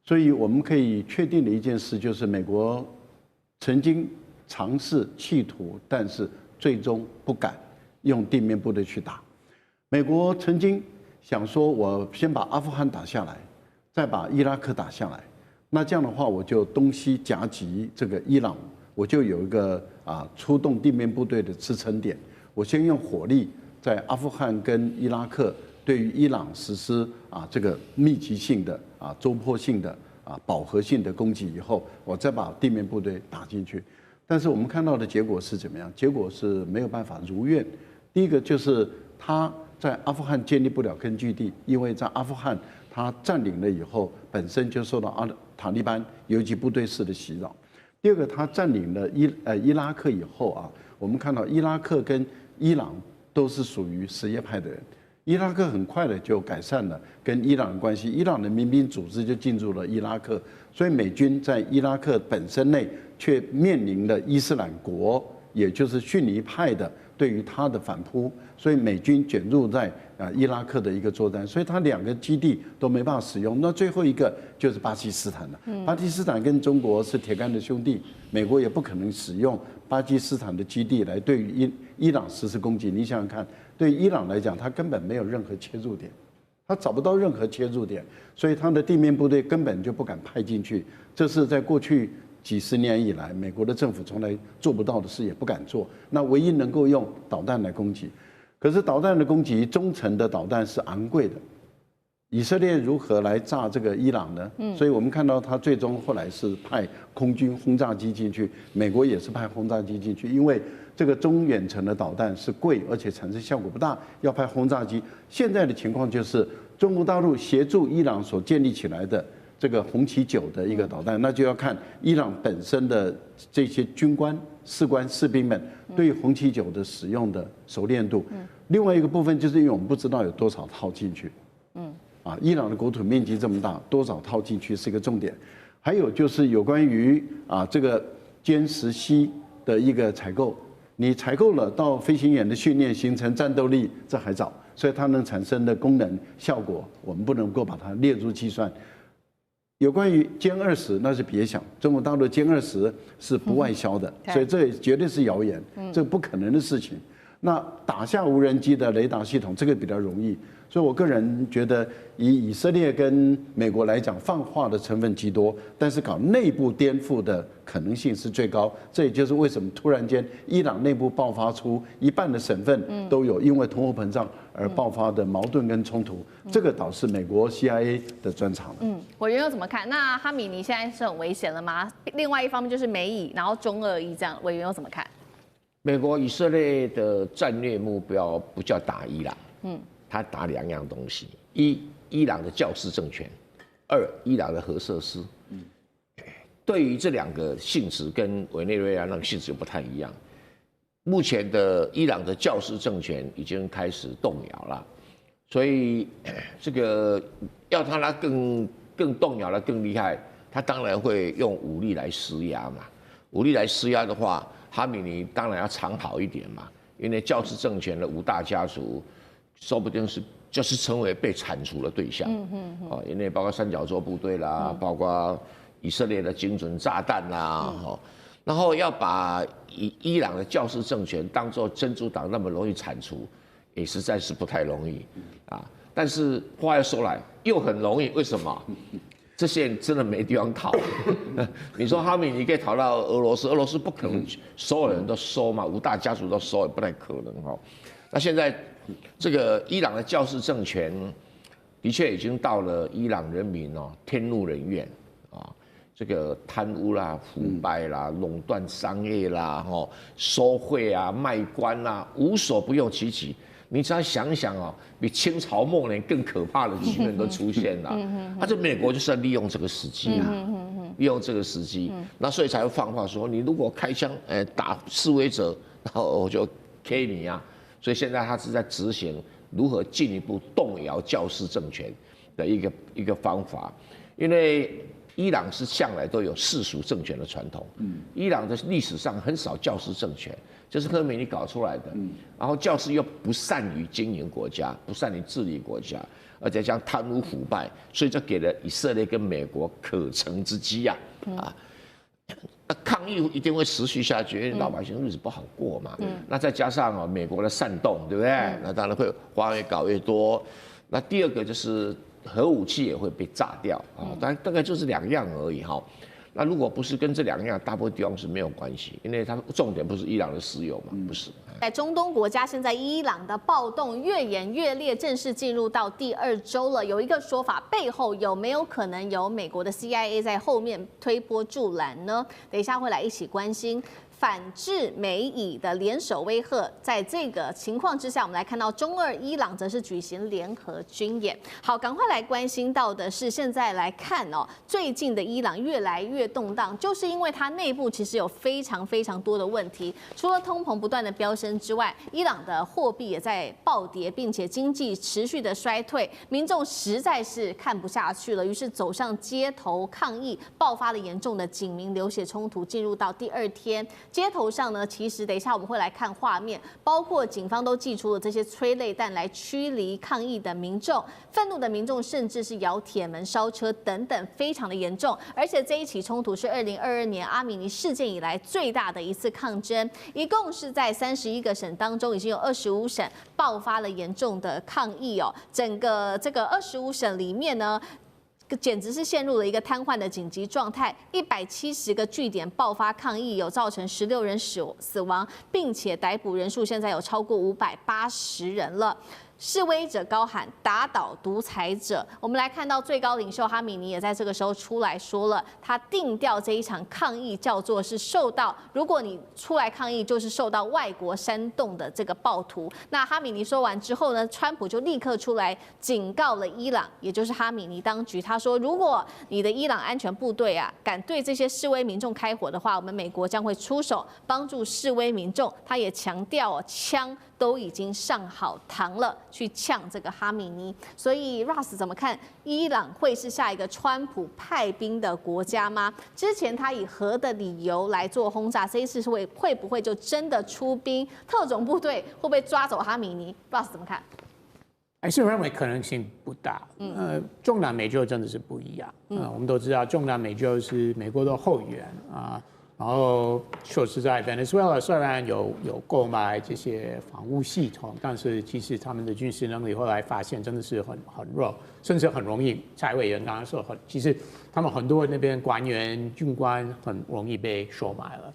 所以我们可以确定的一件事就是美国曾经尝试企图，但是最终不敢用地面部队去打。美国曾经想说，我先把阿富汗打下来，再把伊拉克打下来，那这样的话，我就东西夹击这个伊朗，我就有一个出动地面部队的支撑点。我先用火力在阿富汗跟伊拉克对于伊朗实施这个密集性的周波性的饱和性的攻击以后，我再把地面部队打进去。但是我们看到的结果是怎么样？结果是没有办法如愿。第一个就是他在阿富汗建立不了根据地，因为在阿富汗他占领了以后，本身就受到塔利班游击部队式的袭扰。第二个，他占领了伊拉克以后我们看到伊拉克跟伊朗都是属于什叶派的人。伊拉克很快的就改善了跟伊朗的关系，伊朗的民兵组织就进入了伊拉克，所以美军在伊拉克本身内却面临了伊斯兰国，也就是逊尼派的对于他的反扑，所以美军卷入在伊拉克的一个作战，所以他2个基地都没办法使用。那最后一个就是巴基斯坦了。巴基斯坦跟中国是铁杆的兄弟，美国也不可能使用巴基斯坦的基地来对于伊朗实施攻击。你想想看，对伊朗来讲，他根本没有任何切入点，他找不到任何切入点，所以他的地面部队根本就不敢派进去。这是在过去几十年以来，美国的政府从来做不到的事，也不敢做。那唯一能够用导弹来攻击，可是导弹的攻击，中程的导弹是昂贵的。以色列如何来炸这个伊朗呢？所以我们看到他最终后来是派空军轰炸机进去，美国也是派轰炸机进去，因为这个中远程的导弹是贵，而且产生效果不大，要派轰炸机。现在的情况就是中国大陆协助伊朗所建立起来的这个红旗9的一个导弹，那就要看伊朗本身的这些军官、士官、士兵们对红旗9的使用的熟练度。另外一个部分就是因为我们不知道有多少套进去。伊朗的国土面积这么大，多少套进去是一个重点。还有就是有关于这个歼10C的一个采购，你采购了到飞行员的训练形成战斗力，这还早，所以它能产生的功能效果，我们不能够把它列入计算。有关于歼20，那是别想，中国大陆歼20是不外销的，所以这绝对是谣言，这不可能的事情。那打下无人机的雷达系统，这个比较容易。所以我个人觉得，以色列跟美国来讲，放话的成分极多，但是搞内部颠覆的可能性是最高。这也就是为什么突然间伊朗内部爆发出1半的省份都有因为通货膨胀而爆发的矛盾跟冲突，这个倒是美国 CIA 的专长了。委员又怎么看？那哈米尼现在是很危险了吗？另外一方面就是美以，然后中俄伊这样，委员又怎么看？美国以色列的战略目标不叫打伊朗，他打2样东西：一，伊朗的教士政权；2，伊朗的核设施。对于这两个性质跟委内瑞拉那个性质不太一样。目前的伊朗的教士政权已经开始动摇了，所以这个要他更动摇的更厉害，他当然会用武力来施压嘛。武力来施压的话，哈米尼当然要藏好一点嘛，因为教士政权的5大家族，说不定就是成为被铲除的对象。因为包括三角洲部队啦，包括以色列的精准炸弹啦，然后要把伊朗的教士政权当作真主党那么容易铲除，也实在是不太容易啊。但是话又说来，又很容易，为什么？这些人真的没地方逃。你说哈米尼可以逃到俄罗斯，俄罗斯不可能所有人都收嘛，5大家族都收也不太可能哈。那现在这个伊朗的教士政权，的确已经到了伊朗人民天怒人怨啊。这个贪污啦、腐败啦、垄断商业啦、收贿啊、卖官啦，无所不用其极。你只要想想比清朝末年更可怕的局面都出现了。这美国就是要利用这个时机啊，利用这个时机，那所以才会放话说，你如果开枪打示威者，然后我就 K 你啊。所以现在他是在执行如何进一步动摇教士政权的一个方法，因为伊朗是向来都有世俗政权的传统，伊朗的历史上很少教士政权，这是科梅尼搞出来的。然后教士又不善于经营国家，不善于治理国家，而且将贪污腐败，所以就给了以色列跟美国可乘之机啊！那抗议一定会持续下去，因为老百姓日子不好过嘛。那再加上美国的煽动，对不对？那当然会花越搞越多。那第二个就是核武器也会被炸掉啊，大概就是2样而已哈。那如果不是跟这2样，大部分地方是没有关系，因为它重点不是伊朗的石油嘛，不是。在中东国家，现在伊朗的暴动越演越烈，正式进入到第2周了。有一个说法，背后有没有可能有美国的 CIA 在后面推波助澜呢？等一下会来一起关心。反制美以的联手威吓，在这个情况之下，我们来看到中俄伊朗则是举行联合军演。好，赶快来关心到的是，现在来看最近的伊朗越来越动荡，就是因为它内部其实有非常多的问题，除了通膨不断的飙升之外，伊朗的货币也在暴跌，并且经济持续的衰退，民众实在是看不下去了，于是走上街头抗议，爆发了严重的警民流血冲突，进入到第2天。街头上呢，其实等一下我们会来看画面，包括警方都祭出了这些催泪弹来驱离抗议的民众，愤怒的民众甚至是摇铁门、烧车等等，非常的严重。而且这一起冲突是2022年阿米尼事件以来最大的一次抗争，一共是在31个省当中，已经有25省爆发了严重的抗议整个这个25省里面呢，简直是陷入了一个瘫痪的紧急状态，170个据点爆发抗议，有造成16人死亡，并且逮捕人数现在有超过580人了。示威者高喊打倒独裁者。我们来看到最高领袖哈米尼也在这个时候出来说了，他定调这一场抗议叫做是受到，如果你出来抗议就是受到外国煽动的这个暴徒。那哈米尼说完之后呢，川普就立刻出来警告了伊朗，也就是哈米尼当局，他说如果你的伊朗安全部队敢对这些示威民众开火的话，我们美国将会出手帮助示威民众。他也强调枪都已经上好膛了，去呛这个哈米尼。所以 Russ 怎么看？伊朗会是下一个川普派兵的国家吗？之前他以核的理由来做轰炸，这一次会不会就真的出兵？特种部队会不会抓走哈米尼 ？Russ 怎么看？还是认为可能性不大。中南美洲真的是不一样。我们都知道中南美洲是美国的后援啊。然后说实在 ，Venezuela 虽然有购买这些防务系统，但是其实他们的军事能力后来发现真的是很弱，甚至很容易。蔡委员刚刚说，其实他们很多那边官员、军官很容易被收买了。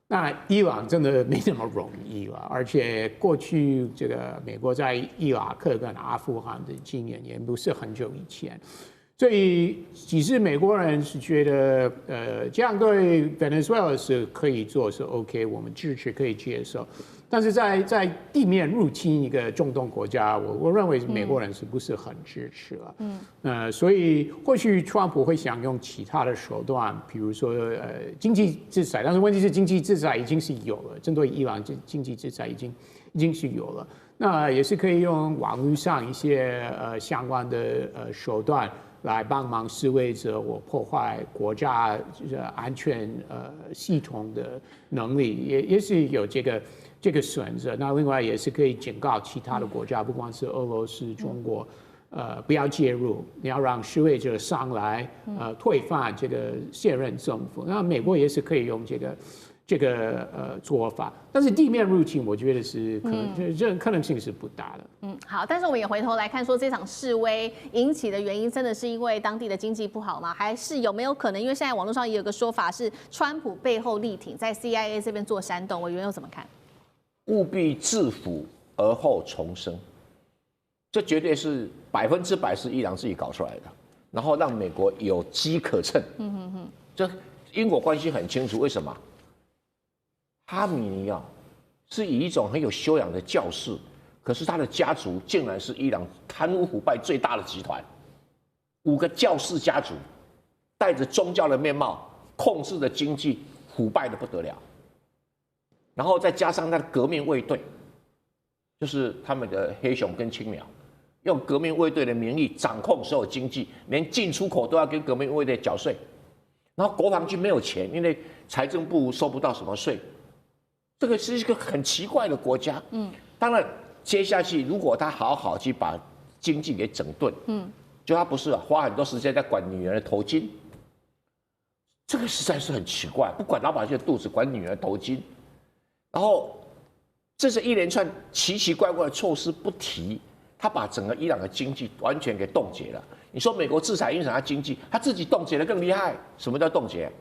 那伊朗真的没那么容易了，而且过去这个美国在伊拉克跟阿富汗的经验也不是很久以前。所以，即使美国人是觉得，这样对 Venezuela 是可以做，是 OK， 我们支持可以接受。但是在地面入侵一个中东国家，我认为美国人是不是很支持了？所以或许川普会想用其他的手段，比如说经济制裁，但是问题是经济制裁已经是有了，针对伊朗经济制裁已经是有了，那也是可以用网络上一些相关的手段来帮忙示威者，我破坏国家安全系统的能力，也是有这个选择。那另外也是可以警告其他的国家，不光是俄罗斯、中国，不要介入，你要让示威者上来，推翻这个现任政府。那美国也是可以用这个做法，但是地面入侵，我觉得是这可能性是不大的。好，但是我们也回头来看，说这场示威引起的原因，真的是因为当地的经济不好吗？还是有没有可能？因为现在网络上也有个说法是，川普背后力挺，在 CIA 这边做煽动，委员又怎么看？务必制服而后重生，这绝对是100%是伊朗自己搞出来的，然后让美国有机可乘。这因果关系很清楚，为什么？哈米尼啊，是以一种很有修养的教士，可是他的家族竟然是伊朗贪污腐败最大的集团，5个教士家族，带着宗教的面貌，控制的经济腐败的不得了。然后再加上那个革命卫队，就是他们的黑熊跟青苗，用革命卫队的名义掌控所有经济，连进出口都要跟革命卫队缴税。然后国防军没有钱，因为财政部收不到什么税。这个是一个很奇怪的国家。当然接下去如果他好好去把经济给整顿，就他不是花很多时间在管女人的头巾，这个实在是很奇怪，不管老百姓的肚子，管女人的头巾。然后，这是一连串奇奇怪怪的措施不提，他把整个伊朗的经济完全给冻结了。你说美国制裁影响他经济，他自己冻结的更厉害。什么叫冻结？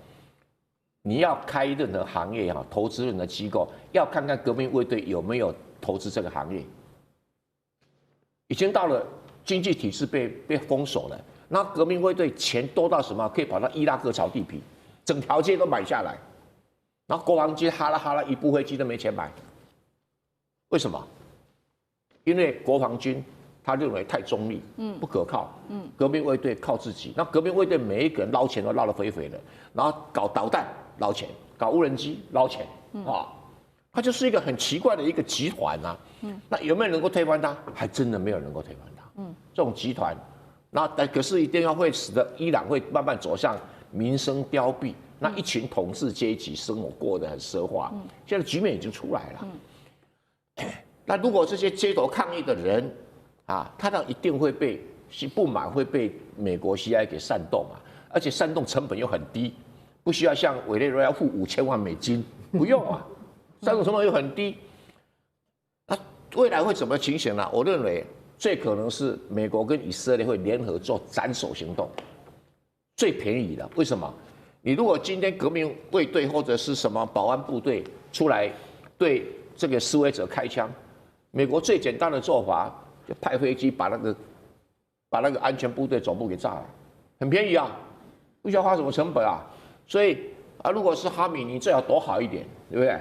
你要开任何行业哈，投资任何机构，要看看革命卫队有没有投资这个行业。已经到了经济体制被封锁了，那革命卫队钱多到什么，可以跑到伊拉克炒地皮，整条街都买下来。然后国防军哈拉一部飞机都没钱买，为什么？因为国防军他认为太中立，不可靠，革命卫队靠自己。那革命卫队每一个人捞钱都捞得肥肥的，然后搞导弹捞钱，搞无人机捞钱，它就是一个很奇怪的一个集团啊。那有没有能够推翻它？还真的没有能够推翻它。这种集团，可是一定要会使得伊朗会慢慢走向民生凋敝。那一群统治阶级生活过得很奢华，现在局面已经出来了。那如果这些街头抗议的人啊，他一定会被不满，会被美国 CIA 给煽动啊，而且煽动成本又很低，不需要像委内瑞拉付5000万美金，不用啊，煽动成本又很低。那未来会怎么情形呢？我认为最可能是美国跟以色列会联合做斩首行动，最便宜的。为什么？你如果今天革命卫队或者是什么保安部队出来对这个示威者开枪，美国最简单的做法就派飞机把那个安全部队总部给炸了，很便宜啊，不需要花什么成本啊。所以如果是哈米尼最好躲好一点，对不对？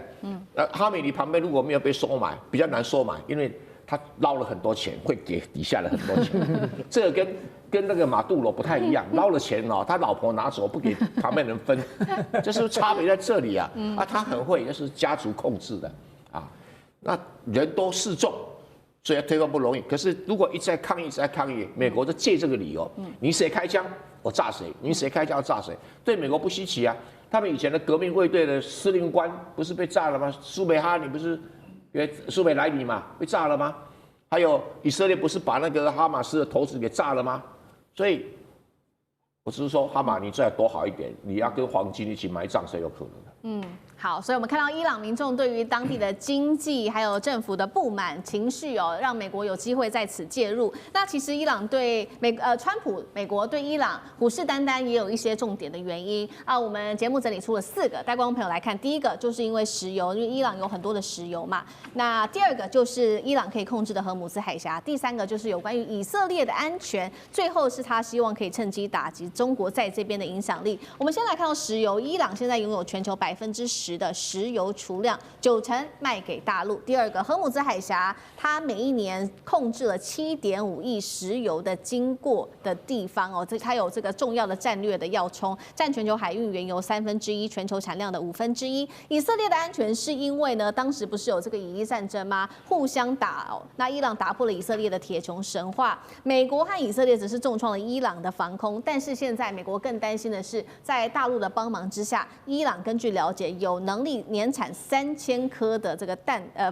那哈米尼旁边如果没有被收买，比较难收买，因为他捞了很多钱，会给底下人很多钱。这个跟那个马杜罗不太一样，捞了钱哦，他老婆拿走不给旁边人分，这是差别在这里啊。他很会，就是家族控制的啊。那人多势众，所以要推翻不容易。可是如果一直在抗议，美国就借这个理由，你谁开枪我炸谁，你谁开枪我炸谁。对美国不稀奇啊，他们以前的革命卫队的司令官不是被炸了吗？苏梅哈尼不是，苏梅莱尼嘛被炸了吗？还有以色列不是把那个哈马斯的头子给炸了吗？所以，我只是说哈马尼最好躲好一点，你要跟黄金一起埋葬是有可能的。好，所以我们看到伊朗民众对于当地的经济还有政府的不满情绪哦，让美国有机会在此介入。那其实伊朗对川普美国对伊朗虎视眈眈，也有一些重点的原因啊。我们节目整理出了4个，带观众朋友来看。第一个就是因为石油，因为伊朗有很多的石油嘛。那第2个就是伊朗可以控制的荷姆兹海峡。第3个就是有关于以色列的安全。最后是他希望可以趁机打击中国在这边的影响力。我们先来看到石油，伊朗现在拥有全球10%的石油储量，90%卖给大陆。第2个，荷姆兹海峡，它每一年控制了7.5亿石油的经过的地方哦，它有这个重要的战略的要冲，占全球海运原油1/3，全球产量的1/5。以色列的安全是因为呢，当时不是有这个以伊战争吗？互相打哦，那伊朗打破了以色列的铁穹神话，美国和以色列只是重创了伊朗的防空，但是现在美国更担心的是，在大陆的帮忙之下，伊朗根据了解有能力年产3000颗的这个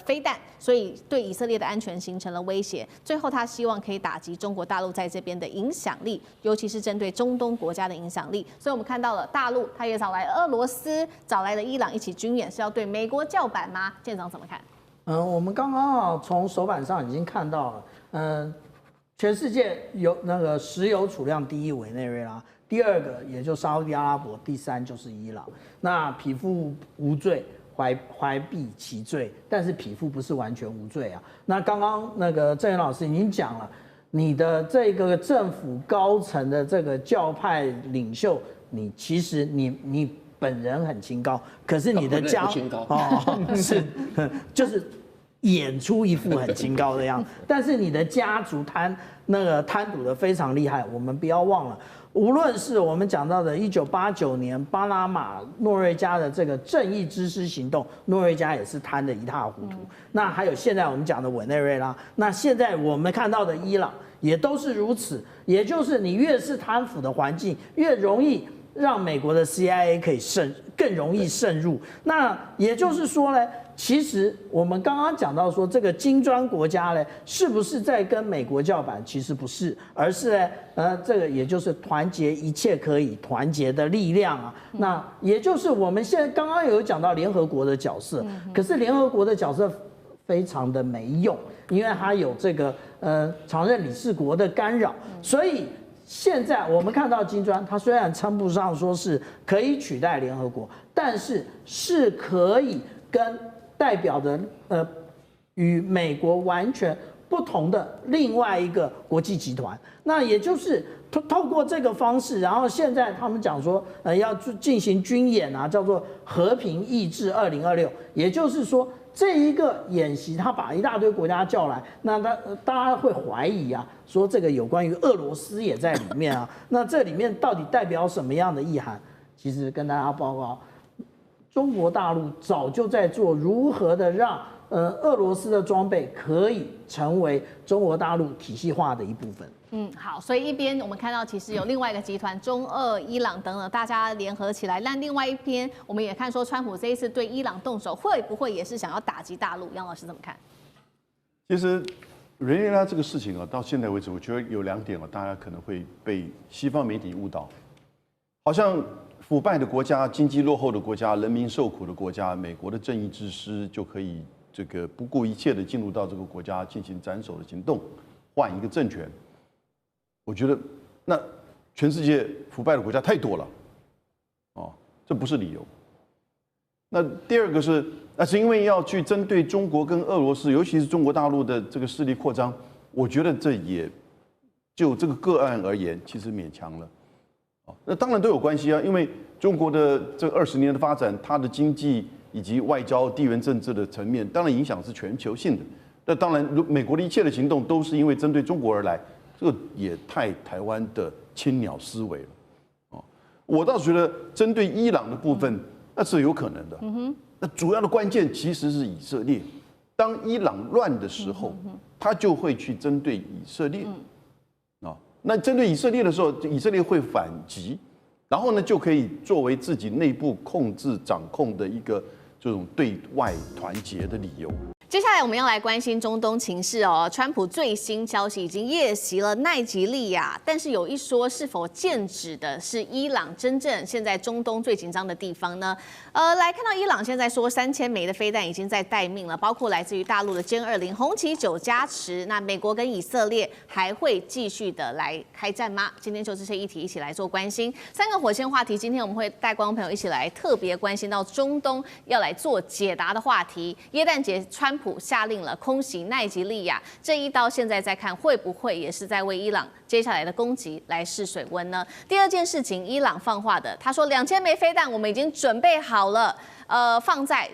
飞弹，所以对以色列的安全形成了威胁。最后，他希望可以打击中国大陆在这边的影响力，尤其是针对中东国家的影响力。所以我们看到了大陆，他也找来俄罗斯，找来了伊朗一起军演，是要对美国叫板吗？舰长怎么看？我们刚刚从手板上已经看到了，全世界有那个石油储量第1委内瑞拉，第2个也就沙烏地阿拉伯，第3就是伊朗。那匹夫无罪，怀璧其罪，但是匹夫不是完全无罪啊。那刚刚那个郑源老师已经讲了，你的这个政府高层的这个教派领袖，其实你本人很清高，可是你的家是就是演出一副很清高的样子，但是你的家族贪赌的非常厉害。我们不要忘了，无论是我们讲到的1989年巴拿马诺瑞加的这个正义之师行动，诺瑞加也是贪得一塌糊涂。那还有现在我们讲的委内瑞拉，那现在我们看到的伊朗也都是如此。也就是你越是贪腐的环境，越容易让美国的 CIA 可以更容易渗入。那也就是说呢，其实我们刚刚讲到说，这个金砖国家呢，是不是在跟美国叫板？其实不是，而是呢，这个也就是团结一切可以团结的力量啊。那也就是我们现在刚刚有讲到联合国的角色，可是联合国的角色非常的没用，因为它有这个常任理事国的干扰，所以现在我们看到金砖，它虽然称不上说是可以取代联合国，但是是可以跟代表的与美国完全不同的另外一个国际集团。那也就是透过这个方式，然后现在他们讲说要进行军演啊，叫做和平意志2026，也就是说这一个演习，他把一大堆国家叫来，那大家会怀疑啊，说这个有关于俄罗斯也在里面啊，那这里面到底代表什么样的意涵？其实跟大家报告，中国大陆早就在做如何的让俄罗斯的装备可以成为中国大陆体系化的一部分。好，所以一边我们看到其实有另外一个集团，中俄、伊朗等等，大家联合起来。但另外一边，我们也看说，川普这一次对伊朗动手，会不会也是想要打击大陆？杨老师怎么看？其实委内瑞拉这个事情啊，到现在为止，我觉得有2点啊，大家可能会被西方媒体误导，好像腐败的国家、经济落后的国家、人民受苦的国家，美国的正义之师就可以这个不顾一切的进入到这个国家进行斩首的行动，换一个政权。我觉得那全世界腐败的国家太多了，这不是理由。那第2个是，那是因为要去针对中国跟俄罗斯，尤其是中国大陆的这个势力扩张，我觉得这也就这个个案而言，其实勉强了。那当然都有关系啊，因为中国的这20年的发展，它的经济以及外交、地缘政治的层面，当然影响是全球性的。那当然，美国的一切的行动都是因为针对中国而来。这个也太台湾的青鸟思维了，我倒觉得针对伊朗的部分，那是有可能的。那主要的关键其实是以色列。当伊朗乱的时候，他就会去针对以色列。那针对以色列的时候，以色列会反击，然后呢就可以作为自己内部控制、掌控的一个这种对外团结的理由。接下来我们要来关心中东情势哦。川普最新消息已经夜袭了奈及利亚，但是有一说是否剑指的是伊朗真正现在中东最紧张的地方呢？来看到伊朗现在说3000枚的飞弹已经在待命了，包括来自于大陆的歼20、红旗9加持。那美国跟以色列还会继续的来开战吗？今天就这些议题一起来做关心。3个火线话题，今天我们会带观众朋友一起来特别关心到中东要来做解答的话题。耶诞节川普下令了空袭奈及利亚，这一刀现在在看会不会也是在为伊朗接下来的攻击来试水温呢？第二件事情，伊朗放话的，他说2000枚飞弹我们已经准备好了，放在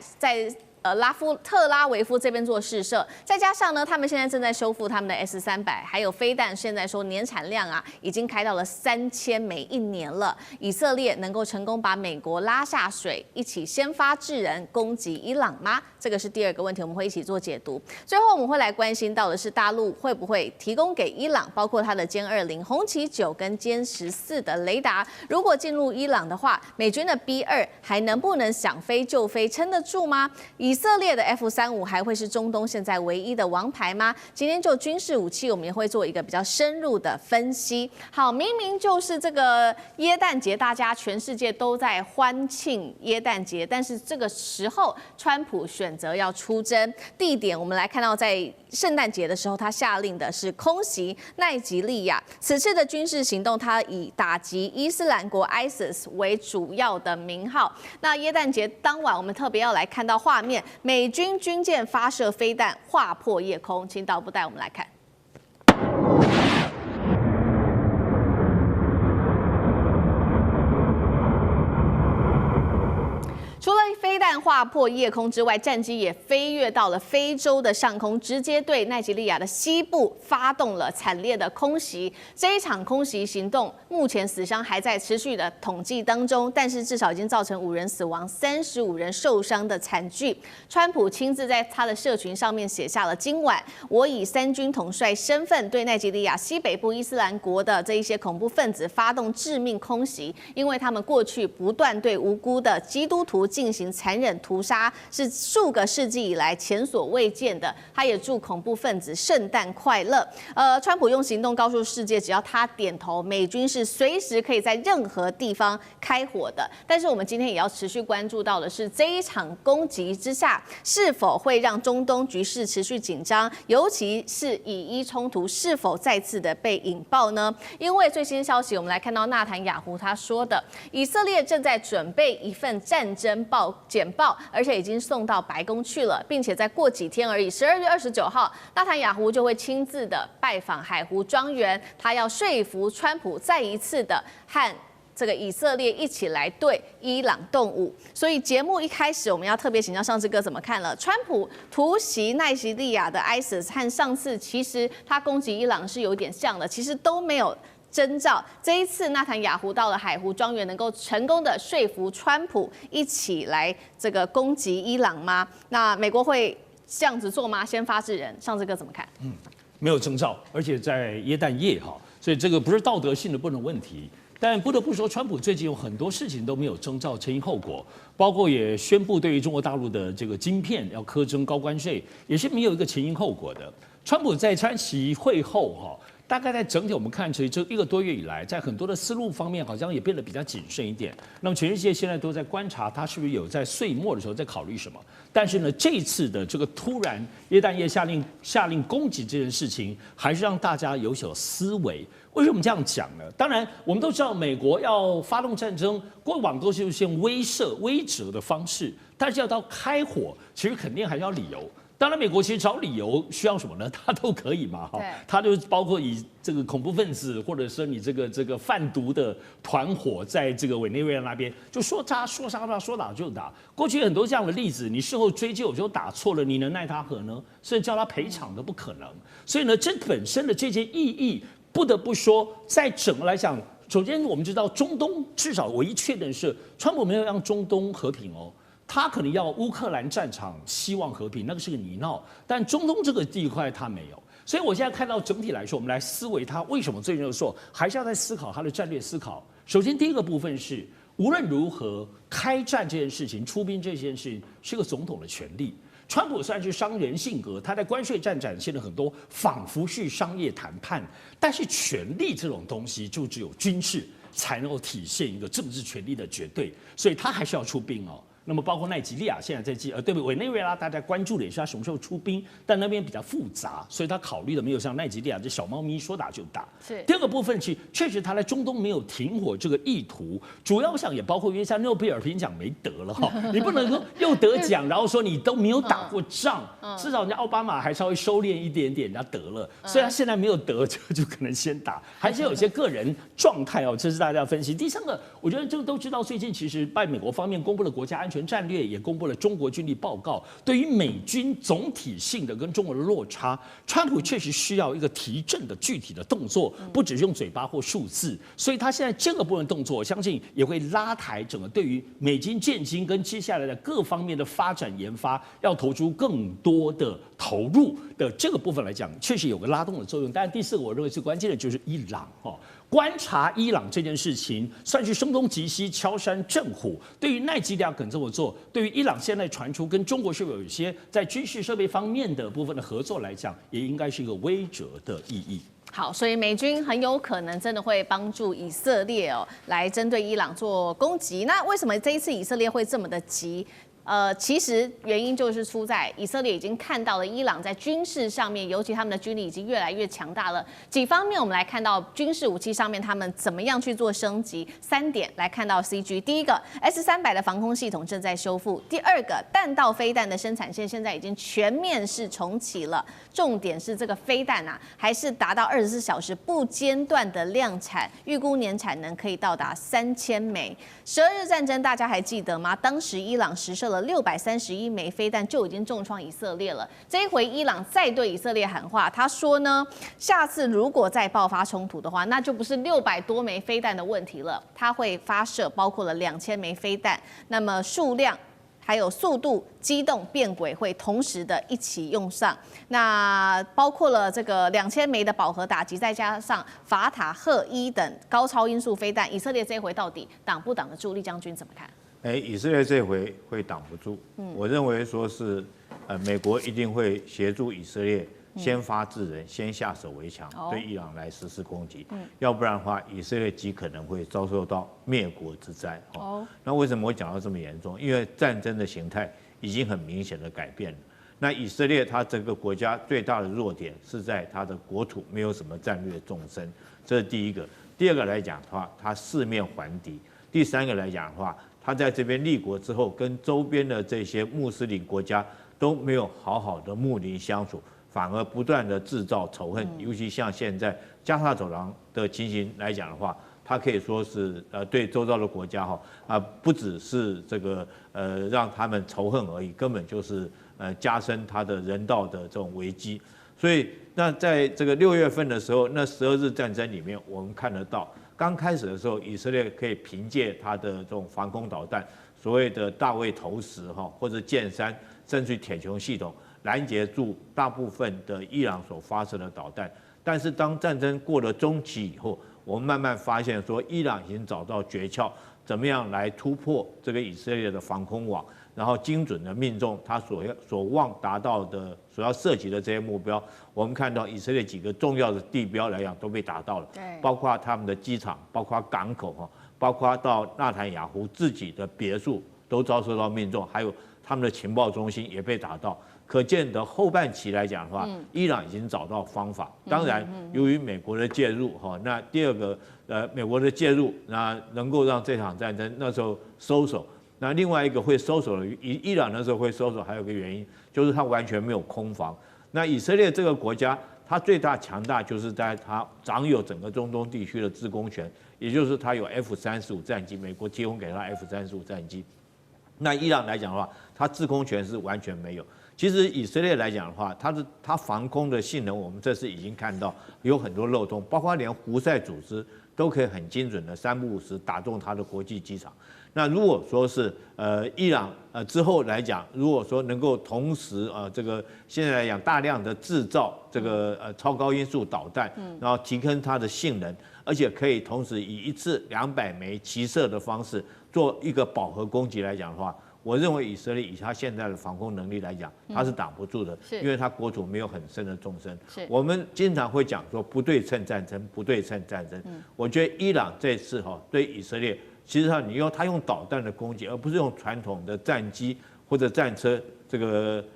特拉维夫这边做试射，再加上呢，他们现在正在修复他们的 S300，还有飞弹，现在说年产量啊已经开到了3000枚1年了。以色列能够成功把美国拉下水，一起先发制人攻击伊朗吗？这个是第二个问题，我们会一起做解读。最后我们会来关心到的是大陆会不会提供给伊朗，包括它的歼20、红旗9跟歼14的雷达。如果进入伊朗的话，美军的 B2还能不能想飞就飞，撑得住吗？以色列的 F35还会是中东现在唯一的王牌吗？今天就军事武器，我们也会做一个比较深入的分析。好，明明就是这个耶诞节，大家全世界都在欢庆耶诞节，但是这个时候，川普选择要出征，地点我们来看到，在圣诞节的时候，他下令的是空袭奈及利亚。此次的军事行动，他以打击伊斯兰国 ISIS 为主要的名号。那耶诞节当晚，我们特别要来看到画面。美军军舰发射飞弹，划破夜空。请导播带我们来看。除了飞弹划破夜空之外，战机也飞越到了非洲的上空，直接对奈及利亚的西部发动了惨烈的空袭。这一场空袭行动，目前死伤还在持续的统计当中，但是至少已经造成5人死亡、35人受伤的惨剧。川普亲自在他的社群上面写下了：今晚我以3军统帅身份对奈及利亚西北部伊斯兰国的这一些恐怖分子发动致命空袭，因为他们过去不断对无辜的基督徒进行残忍屠杀，是数个世纪以来前所未见的。他也祝恐怖分子圣诞快乐。川普用行动告诉世界，只要他点头，美军是随时可以在任何地方开火的。但是我们今天也要持续关注到的是，这一场攻击之下，是否会让中东局势持续紧张，尤其是以伊冲突是否再次的被引爆呢？因为最新消息，我们来看到纳坦雅胡他说的，以色列正在准备一份战争简报，而且已经送到白宫去了，并且再过几天而已，12月29号，纳坦雅胡就会亲自的拜访海湖庄园，他要说服川普再一次的和这个以色列一起来对伊朗动武。所以节目一开始，我们要特别请教上志哥怎么看了？川普突袭奈及利亚的 ISIS 和上次其实他攻击伊朗是有点像的，其实都没有征兆。这一次，纳坦雅胡到了海湖庄园，能够成功的说服川普一起来这个攻击伊朗吗？那美国会这样子做吗？先发制人，上志哥怎么看？没有征兆，而且在耶诞夜哈，所以这个不是道德性的不能问题。但不得不说，川普最近有很多事情都没有征兆前因后果，包括也宣布对于中国大陆的这个晶片要苛征高关税，也是没有一个前因后果的。川普在川习会后哈。大概在整体我们看，其实这1个多月以来，在很多的思路方面，好像也变得比较谨慎一点。那么全世界现在都在观察他是不是有在岁末的时候在考虑什么。但是呢，这一次的这个突然耶诞夜下令攻击这件事情，还是让大家有所思维。为什么这样讲呢？当然，我们都知道美国要发动战争，过往都是用威慑、威慑的方式，但是要到开火，其实肯定还是要理由。当然，美国其实找理由需要什么呢？他都可以嘛，哈，他就包括以这个恐怖分子，或者说你这个贩毒的团伙，在这个委内瑞拉那边，就说杀说打就打。过去很多这样的例子，你事后追究就打错了，你能奈他何呢？甚至叫他赔偿都不可能。所以呢，这本身的这些意义，不得不说，在整个来讲，首先我们知道中东至少唯一确认是，川普没有让中东和平哦。他可能要乌克兰战场希望和平，那个是个泥淖，但中东这个地块他没有，所以我现在看到整体来说，我们来思维他为什么最近的时候还是要在思考他的战略思考。首先第一个部分是，无论如何开战这件事情、出兵这件事情是个总统的权利，川普虽然是商人性格，他在关税战展现了很多仿佛是商业谈判，但是权力这种东西就只有军事才能够体现一个政治权力的绝对，所以他还是要出兵哦。那么包括奈及利亚现在在对委内瑞拉，大家关注的也是他什么时候出兵，但那边比较复杂，所以他考虑的没有像奈及利亚这小猫咪说打就打。是第二个部分，确实他在中东没有停火这个意图，主要想也包括因为像诺贝尔平奖没得了哈，你不能说又得奖，然后说你都没有打过仗，至少人家奥巴马还稍微收敛一点点，人家得了，所以他现在没有得就可能先打，还是有一些个人状态哦，这是大家要分析。第三个，我觉得这个都知道，最近其实在美国方面公布了国家安全战略，也公布了中国军力报告。对于美军总体性的跟中国的落差，川普确实需要一个提振的具体的动作，不只是用嘴巴或数字。所以他现在这个部分动作，我相信也会拉抬整个对于美军建军跟接下来的各方面的发展研发，要投出更多的投入的这个部分来讲，确实有个拉动的作用。当然，第四个我认为最关键的就是伊朗哦。观察伊朗这件事情，算是声东击西、敲山震虎。对于奈及利亚肯这么做，对于伊朗现在传出跟中国是有一些在军事设备方面的部分的合作来讲，也应该是一个威慑的意义。好，所以美军很有可能真的会帮助以色列哦，来针对伊朗做攻击。那为什么这一次以色列会这么的急？其实原因就是出在以色列已经看到了伊朗在军事上面，尤其他们的军力已经越来越强大了。几方面我们来看到军事武器上面他们怎么样去做升级。3点来看到 CG， 第一个 S-300的防空系统正在修复，第二个弹道飞弹的生产线现在已经全面是重启了。重点是这个飞弹啊，还是达到24小时不间断的量产，预估年产能可以到达3000枚。12日战争大家还记得吗？当时伊朗实射了631枚飞弹就已经重创以色列了。这一回伊朗再对以色列喊话，他说呢，下次如果再爆发冲突的话，那就不是600多枚飞弹的问题了，他会发射包括了2000枚飞弹，那么数量还有速度、机动、变轨会同时的一起用上。那包括了这个2000枚的饱和打击，再加上法塔赫1等高超音速飞弹，以色列这一回到底挡不挡得住？厉将军怎么看？以色列这回会挡不住。我认为说是，美国一定会协助以色列先发制人，先下手为强，对伊朗来实施攻击。要不然的话，以色列极可能会遭受到灭国之灾。那为什么我讲到这么严重？因为战争的形态已经很明显的改变了。那以色列它这个国家最大的弱点是在它的国土没有什么战略纵深，这是第一个。第二个来讲的话，它四面环敌。第三个来讲的话，他在这边立国之后，跟周边的这些穆斯林国家都没有好好的睦邻相处，反而不断的制造仇恨。尤其像现在加沙走廊的情形来讲的话，它可以说是对周遭的国家不只是这个让他们仇恨而已，根本就是加深他的人道的这种危机。所以那在这个6月份的时候，那12日战争里面，我们看得到。刚开始的时候，以色列可以凭借它的这种防空导弹，所谓的大卫投石或者剑山，甚至铁穹系统，拦截住大部分的伊朗所发射的导弹。但是当战争过了中期以后，我们慢慢发现说，伊朗已经找到诀窍，怎么样来突破这个以色列的防空网，然后精准的命中他所望达到的、所要涉及的这些目标。我们看到以色列几个重要的地标来讲都被打到了，包括他们的机场，包括港口包括到纳坦雅胡自己的别墅都遭受到命中，还有他们的情报中心也被打到。可见的后半期来讲的话，伊朗已经找到方法。当然，由于美国的介入那第二个美国的介入，那能够让这场战争那时候收手。那另外一个会收手的，伊朗那时候会收手，还有一个原因就是它完全没有空防。那以色列这个国家，它最大强大就是在它掌有整个中东地区的制空权，也就是它有 F-35战机，美国提供给它 F-35战机。那伊朗来讲的话，它制空权是完全没有。其实以色列来讲的话，它防空的性能，我们这次已经看到有很多漏洞，包括连胡塞组织都可以很精准的3不5时打中它的国际机场。那如果说是伊朗之后来讲，如果说能够同时这个现在来讲大量的制造这个超高音速导弹，然后提升它的性能，而且可以同时以一次200枚齐射的方式做一个饱和攻击来讲的话，我认为以色列以他现在的防空能力来讲，他是挡不住的，是因为他国土没有很深的纵深。是我们经常会讲说不对称战争，不对称战争。我觉得伊朗这次对以色列，其实上他用导弹的攻击，而不是用传统的战机或者战车这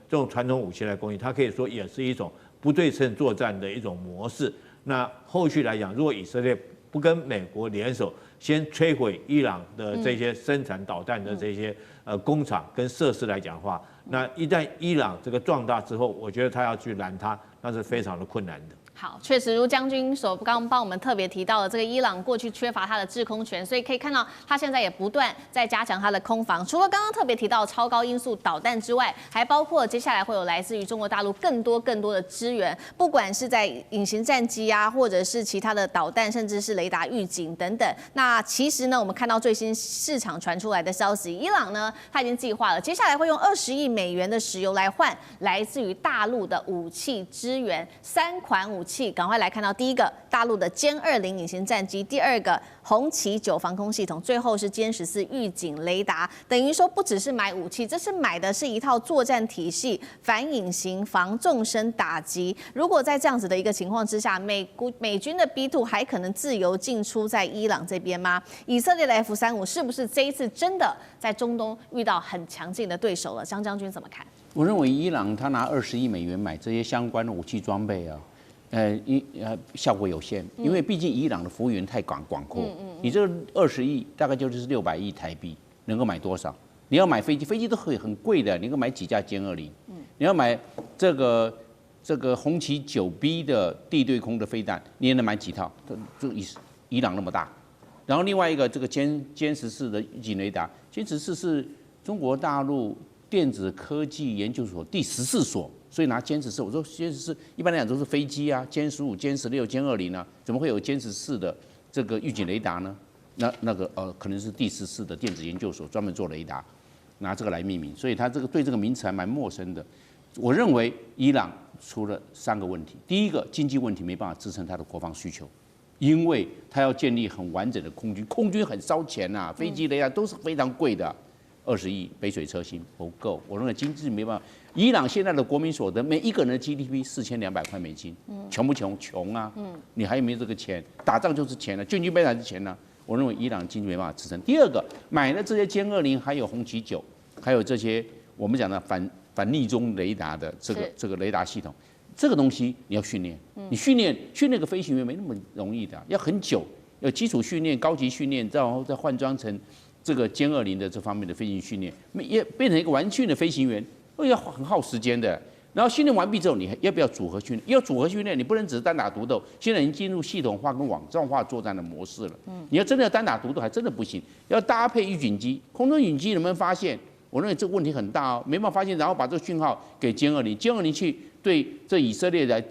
种传统武器来攻击，它可以说也是一种不对称作战的一种模式。那后续来讲，如果以色列不跟美国联手，先摧毁伊朗的这些生产导弹的这些工厂跟设施来讲的话，那一旦伊朗这个壮大之后，我觉得他要去拦它，那是非常的困难的。好，确实如将军所刚帮我们特别提到的，这个伊朗过去缺乏它的制空权，所以可以看到它现在也不断在加强它的空防。除了刚刚特别提到超高音速导弹之外，还包括接下来会有来自于中国大陆更多的支援，不管是在隐形战机啊，或者是其他的导弹，甚至是雷达预警等等。那其实呢，我们看到最新市场传出来的消息，伊朗呢，它已经计划了，接下来会用20亿美元的石油来换来自于大陆的武器支援，3款武器。赶快来看到第一个大陆的歼20隐形战机，第二个红旗9防空系统，最后是歼14预警雷达。等于说不只是买武器，这是买的是一套作战体系，反隐形、防纵深打击。如果在这样子的一个情况之下，美军的 B2 还可能自由进出在伊朗这边吗？以色列的 F35是不是这一次真的在中东遇到很强劲的对手了？张将军怎么看？我认为伊朗他拿20亿美元买这些相关的武器装备啊。效果有限，因为毕竟伊朗的幅员太广阔，你这20亿大概就是600亿台币，能够买多少？你要买飞机，飞机都很贵的，你能够买几架歼20，你要买这个红旗9B 的地对空的飞弹，你也能买几套？就伊朗那么大，然后另外一个这个歼14的预警雷达，歼14是中国大陆电子科技研究所第14所。所以拿歼14，我说歼14一般来讲都是飞机啊，歼15、歼16、歼20呢，怎么会有歼14的这个预警雷达呢？那个可能是第14的电子研究所专门做雷达，拿这个来命名，所以他对这个名词还蛮陌生的。我认为伊朗出了3个问题，第一个经济问题没办法支撑他的国防需求，因为他要建立很完整的空军，空军很烧钱呐，飞机雷达都是非常贵的。20亿杯水车薪不够，我认为经济没办法。伊朗现在的国民所得，每一个人的 GDP4200块美金，穷不穷？穷啊！你还有没有这个钱？打仗就是钱了，军备才是钱呢。我认为伊朗经济没办法支撑。第二个，买了这些歼20，还有红旗9，还有这些我们讲的反逆中雷达的这个雷达系统，这个东西你要训练，你训练个飞行员没那么容易的，要很久，要基础训练、高级训练，然后再换装成。这个歼20的这方面的飞行训练，也变成一个完训的飞行员，要很耗时间的。然后训练完毕之后，你要不要组合训练？要组合训练，你不能只是单打独斗。现在已经进入系统化跟网状化作战的模式了。你要真的要单打独斗，还真的不行。要搭配预警机，空中预警机能不能发现？我认为这个问题很大哦，没办法发现，然后把这个讯号给歼20，歼20去对这以色列来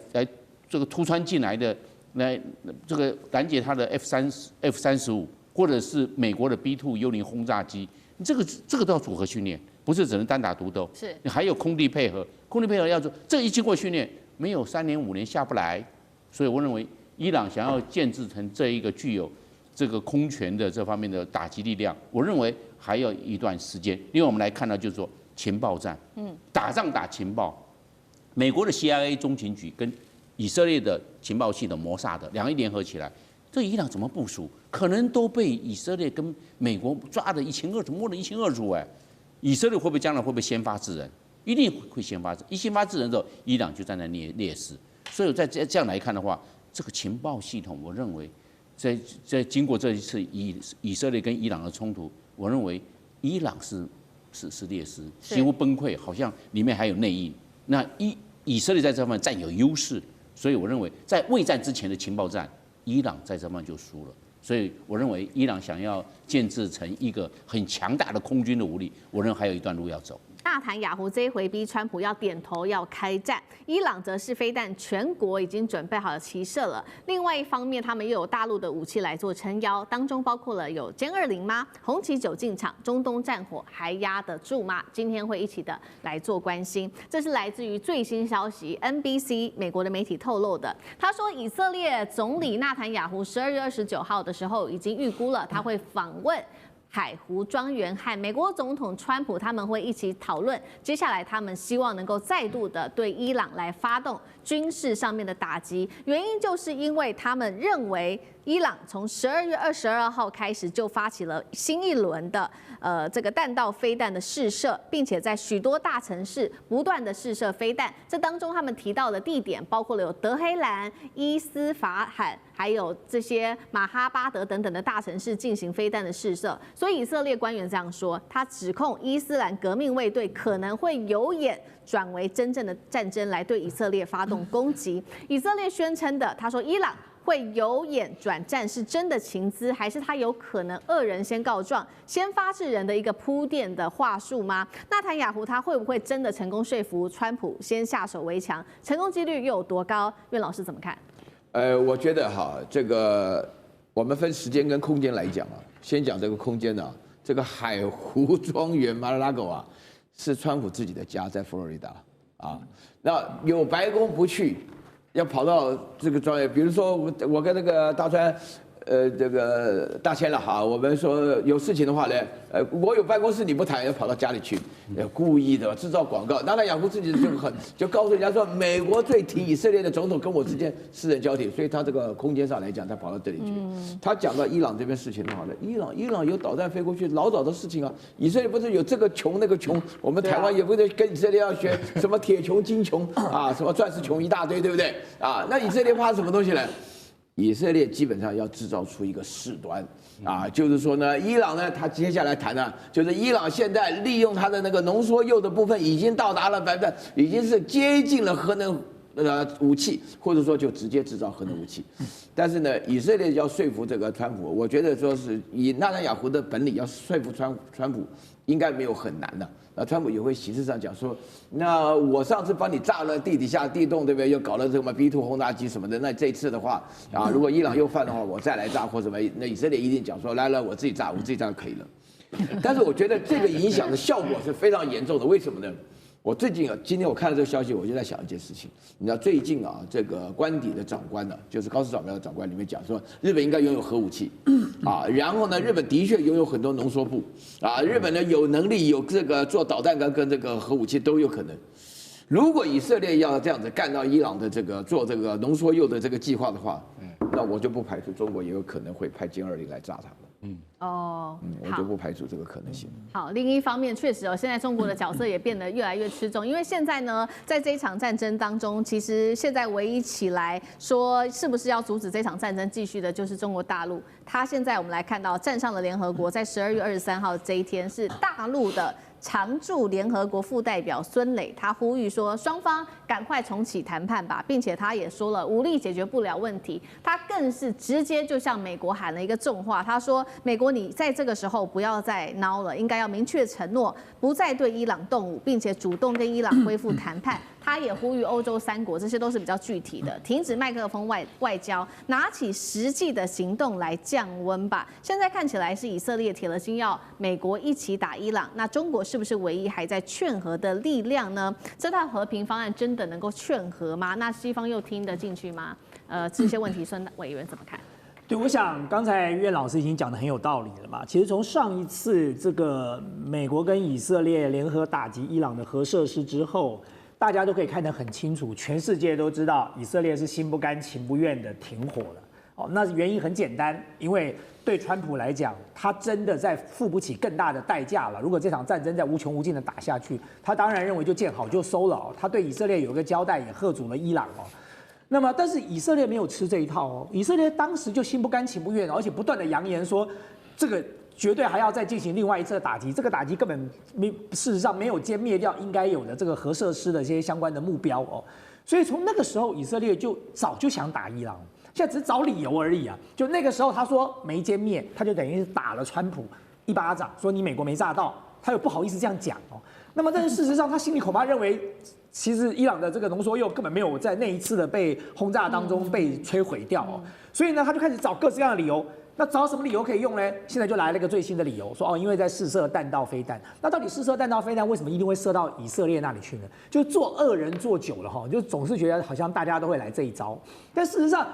这个突穿进来的，来这个拦截他的 F35。或者是美国的 B2幽灵轰炸机，这个都要组合训练，不是只能单打独斗。是，你还有空地配合，空地配合要做，这一经过训练，没有3年5年下不来。所以我认为伊朗想要建制成这一个具有这个空权的这方面的打击力量，我认为还要一段时间。因为我们来看到就是说情报战，打仗打情报，美国的 CIA 中情局跟以色列的情报系统摩萨德2个联合起来。这伊朗怎么部署？可能都被以色列跟美国抓得一清二楚，摸得一清二楚。以色列会不会将来会不会先发制人？一定会先发制人。一先发制人之后，伊朗就站在劣势。所以在这样来看的话，这个情报系统，我认为在经过这一次以色列跟伊朗的冲突，我认为伊朗是劣势，几乎崩溃，好像里面还有内应。那以色列在这方面占有优势，所以我认为在未战之前的情报战。伊朗在这方面就输了，所以我认为伊朗想要建制成一个很强大的空军的武力，我认为还有一段路要走。纳坦雅胡这一回逼川普要点头要开战，伊朗则是飞弹全国已经准备好了齐射了。另外一方面，他们又有大陆的武器来做撑腰，当中包括了有歼20吗？红旗9进场，中东战火还压得住吗？今天会一起的来做关心。这是来自于最新消息 ，NBC 美国的媒体透露的。他说，以色列总理纳坦雅胡12月29号的时候已经预估了他会访问海湖庄园和美国总统川普他们会一起讨论，接下来他们希望能够再度的对伊朗来发动军事上面的打击，原因就是因为他们认为伊朗从12月22号开始就发起了新一轮的这个弹道飞弹的试射，并且在许多大城市不断的试射飞弹。这当中他们提到的地点包括了有德黑兰、伊斯法罕，还有这些马哈巴德等等的大城市进行飞弹的试射。所以以色列官员这样说，他指控伊斯兰革命卫队可能会有眼转为真正的战争来对以色列发动攻击。以色列宣称的，他说伊朗会由演转战是真的情资，还是他有可能恶人先告状、先发制人的一个铺垫的话术吗？纳坦雅胡他会不会真的成功说服川普先下手为强？成功几率又有多高？苑老师怎么看？我觉得哈，这个我们分时间跟空间来讲啊，先讲这个空间啊，这个海湖庄园 Mar-a-Lago 啊，是川普自己的家，在佛罗里达啊，那有白宫不去。要跑到这个庄园，比如说我跟那个大川，这个大千了哈，我们说有事情的话呢，我有办公室你不谈，要跑到家里去，故意的制造广告。纳坦雅胡自己就告诉人家说，美国最挺以色列的总统跟我之间私人交替，所以他这个空间上来讲，他跑到这里去。他讲到伊朗这边事情的话呢，伊朗有导弹飞过去，老早的事情啊。以色列不是有这个穷那个穷，我们台湾也不是跟以色列要学什么铁穷金穷啊，什么钻石穷一大堆，对不对？啊，那以色列怕什么东西呢？以色列基本上要制造出一个事端啊，就是说呢，伊朗呢，他接下来谈呢，就是伊朗现在利用它的那个浓缩铀的部分已经到达了已经是接近了核能武器，或者说就直接制造核能武器。但是呢，以色列要说服这个川普，我觉得说是以纳坦雅胡的本领要说服川普，应该没有很难的。那川普也会形式上讲说，那我上次帮你炸了地底下地洞，对不对？又搞了什么 B2 轰炸机什么的。那这次的话啊，如果伊朗又犯的话，我再来炸或什么，那以色列一定讲说，来，我自己炸就可以了。但是我觉得这个影响的效果是非常严重的，为什么呢？我最近今天我看了这个消息，我就在想一件事情。你知道最近啊，这个官邸的长官呢，就是高市早苗的长官里面讲说，日本应该拥有核武器，啊，然后呢，日本的确拥有很多浓缩布，啊，日本呢有能力有这个做导弹跟这个核武器都有可能。如果以色列要这样子干到伊朗的这个做这个浓缩铀的这个计划的话，那我就不排除中国也有可能会派歼20来炸他们。我就不排除这个可能性。好，另一方面，确实现在中国的角色也变得越来越吃重，因为现在呢，在这一场战争当中，其实现在唯一起来说是不是要阻止这场战争继续的，就是中国大陆。他现在我们来看到站上了联合国，在12月23号这一天是大陆的常驻联合国副代表孙磊，他呼吁说双方赶快重启谈判吧，并且他也说了武力解决不了问题，他更是直接就向美国喊了一个重话，他说美国你在这个时候不要再孬了，应该要明确承诺不再对伊朗动武，并且主动跟伊朗恢复谈判。他也呼吁欧洲3国，这些都是比较具体的，停止麦克风外交，拿起实际的行动来降温吧。现在看起来是以色列铁了心要美国一起打伊朗，那中国是不是唯一还在劝和的力量呢？这套和平方案真的能够劝和吗？那西方又听得进去吗？这些问题，孙委员怎么看？对，我想刚才苑老师已经讲得很有道理了嘛。其实从上一次这个美国跟以色列联合打击伊朗的核设施之后，大家都可以看得很清楚，全世界都知道以色列是心不甘情不愿的停火了。哦，那原因很简单，因为对川普来讲，他真的在付不起更大的代价了。如果这场战争在无穷无尽的打下去，他当然认为就见好就收了哦。他对以色列有个交代，也吓阻了伊朗哦。那么，但是以色列没有吃这一套哦，以色列当时就心不甘情不愿，而且不断的扬言说，这个绝对还要再进行另外一次的打击，这个打击根本事实上没有歼灭掉应该有的这个核设施的这些相关的目标哦，所以从那个时候，以色列就早就想打伊朗，现在只是找理由而已啊。就那个时候他说没歼灭，他就等于是打了川普一巴掌，说你美国没炸到，他又不好意思这样讲哦。那么，但是事实上他心里恐怕认为，其实伊朗的这个浓缩铀根本没有在那一次的被轰炸当中被摧毁掉哦，所以呢，他就开始找各式各样的理由。那找什么理由可以用呢？现在就来了一个最新的理由，说哦，因为在试射弹道飞弹。那到底试射弹道飞弹为什么一定会射到以色列那里去呢？就做恶人做久了哈，就总是觉得好像大家都会来这一招。但事实上，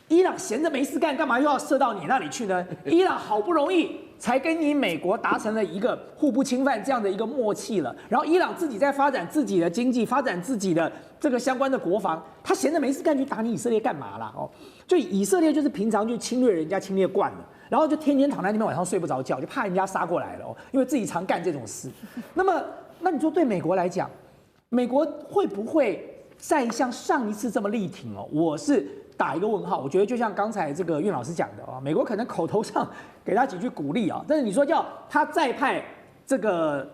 伊朗闲着没事干，干嘛又要射到你那里去呢？伊朗好不容易才跟你美国达成了一个互不侵犯这样的一个默契了。然后伊朗自己在发展自己的经济，发展自己的这个相关的国防，他闲着没事干去打你以色列干嘛啦？哦，就以色列就是平常就侵略人家侵略惯了。然后就天天躺在那边晚上睡不着觉，就怕人家杀过来了哦，因为自己常干这种事。那你说对美国来讲，美国会不会再像上一次这么力挺哦？我是打一个问号。我觉得就像刚才这个苑老师讲的啊，美国可能口头上给他几句鼓励啊，但是你说叫他再派这个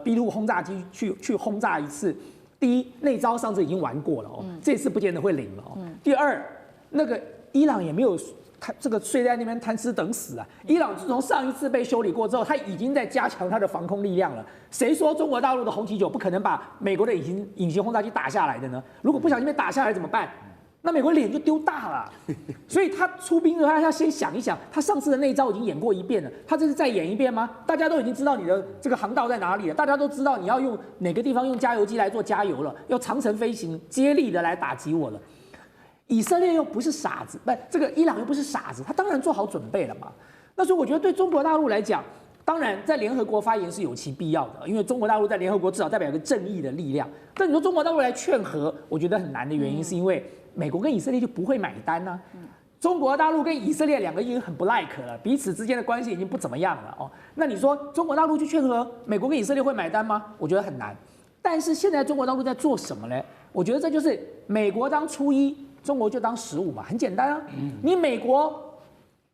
B 路轰炸机去轰炸一次，第一那招上次已经玩过了哦，这次不见得会灵了哦。第二，那个伊朗也没有。他这个睡在那边贪吃等死啊！伊朗自从上一次被修理过之后，他已经在加强他的防空力量了。谁说中国大陆的红旗9不可能把美国的隐形轰炸机打下来的呢？如果不小心被打下来怎么办？那美国脸就丢大了。所以他出兵的话，他要先想一想，他上次的那一招已经演过一遍了，他这是再演一遍吗？大家都已经知道你的这个航道在哪里了，大家都知道你要用哪个地方用加油机来做加油了，要长程飞行接力的来打击我了。以色列又不是傻子，这个伊朗又不是傻子，他当然做好准备了嘛。那所以我觉得对中国大陆来讲，当然在联合国发言是有其必要的，因为中国大陆在联合国至少代表一个正义的力量。但你说中国大陆来劝和，我觉得很难的原因是因为美国跟以色列就不会买单啊。中国大陆跟以色列两个已经很不 like 了，彼此之间的关系已经不怎么样了哦。那你说中国大陆去劝和，美国跟以色列会买单吗？我觉得很难。但是现在中国大陆在做什么呢？我觉得这就是美国当初一。中国就当15嘛，很简单啊。你美国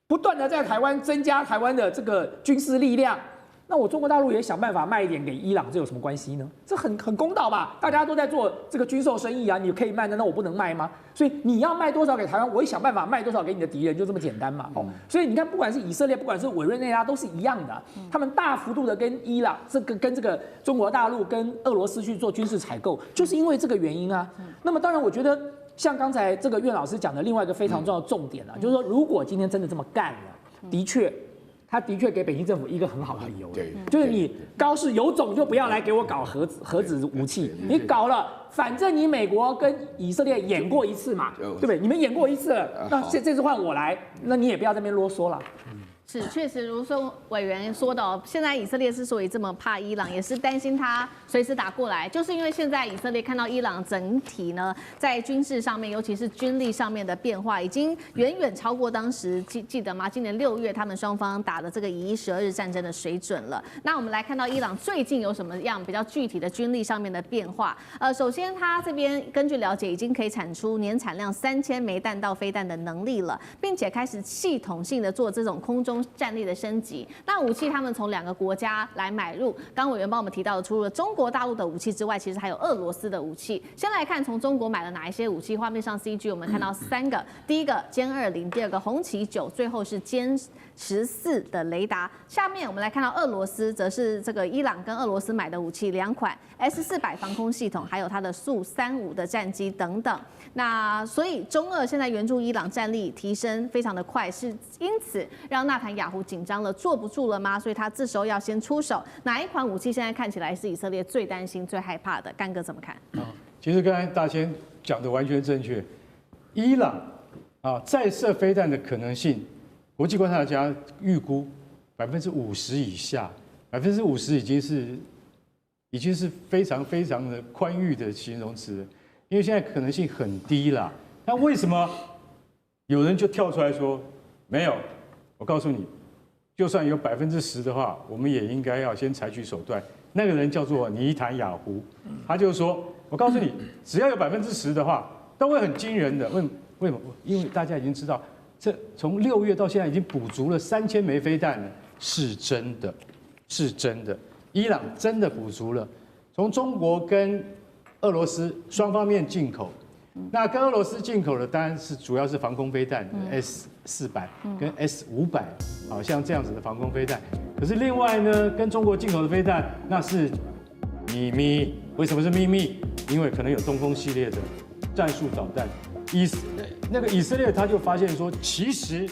不断的在台湾增加台湾的这个军事力量，那我中国大陆也想办法卖一点给伊朗，这有什么关系呢？这很公道吧？大家都在做这个军售生意啊，你可以卖，难道我不能卖吗？所以你要卖多少给台湾，我也想办法卖多少给你的敌人，就这么简单嘛。哦，所以你看，不管是以色列，不管是委内瑞拉，都是一样的，他们大幅度的跟伊朗跟这个中国大陆跟俄罗斯去做军事采购，就是因为这个原因啊。那么当然，我觉得。像刚才这个苑老师讲的另外一个非常重要的重点啊，就是说，如果今天真的这么干了，他的确给北京政府一个很好的理由，就是你高市有种就不要来给我搞核子武器，你搞了，反正你美国跟以色列演过一次嘛，对不对？你们演过一次了，那这次换我来，那你也不要在那边啰嗦了。是，确实如说委员说的哦，现在以色列之所以这么怕伊朗，也是担心他随时打过来，就是因为现在以色列看到伊朗整体呢在军事上面，尤其是军力上面的变化，已经远远超过当时记得吗？今年6月他们双方打的这个以12日战争的水准了。那我们来看到伊朗最近有什么样比较具体的军力上面的变化？首先他这边根据了解，已经可以产出年产量3000枚弹道飞弹的能力了，并且开始系统性的做这种空中战力的升级。那武器他们从2个国家来买入，刚委员帮我们提到的，除了中国大陆的武器之外，其实还有俄罗斯的武器。先来看从中国买了哪一些武器，画面上 CG 我们看到3个，第一个歼20，第二个红旗9，最后是歼14的雷达。下面我们来看到俄罗斯，则是这个伊朗跟俄罗斯买的武器2款 S400防空系统，还有它的苏35的战机等等。那所以中俄现在援助伊朗战力提升非常的快，是因此让纳坦雅胡紧张了，坐不住了吗？所以他这时候要先出手。哪一款武器现在看起来是以色列最担心、最害怕的？干哥怎么看？其实刚才大千讲的完全正确。伊朗再射飞弹的可能性，国际观察家预估50%以下，50%已经是非常非常的宽裕的形容词，因为现在可能性很低啦。那为什么有人就跳出来说没有？我告诉你，就算有10%的话，我们也应该要先采取手段。那个人叫做尼坦雅胡，他就说，我告诉你，只要有10%的话，都会很惊人的。为什么？因为大家已经知道，这从6月到现在已经补足了3000枚飞弹了，是真的，是真的。伊朗真的补足了，从中国跟俄罗斯双方面进口。那跟俄罗斯进口的当然是主要是防空飞弹 S400跟 S500，像这样子的防空飞弹。可是另外呢，跟中国进口的飞弹那是秘密。为什么是秘密？因为可能有东风系列的战术导弹。以色列他就发现说，其实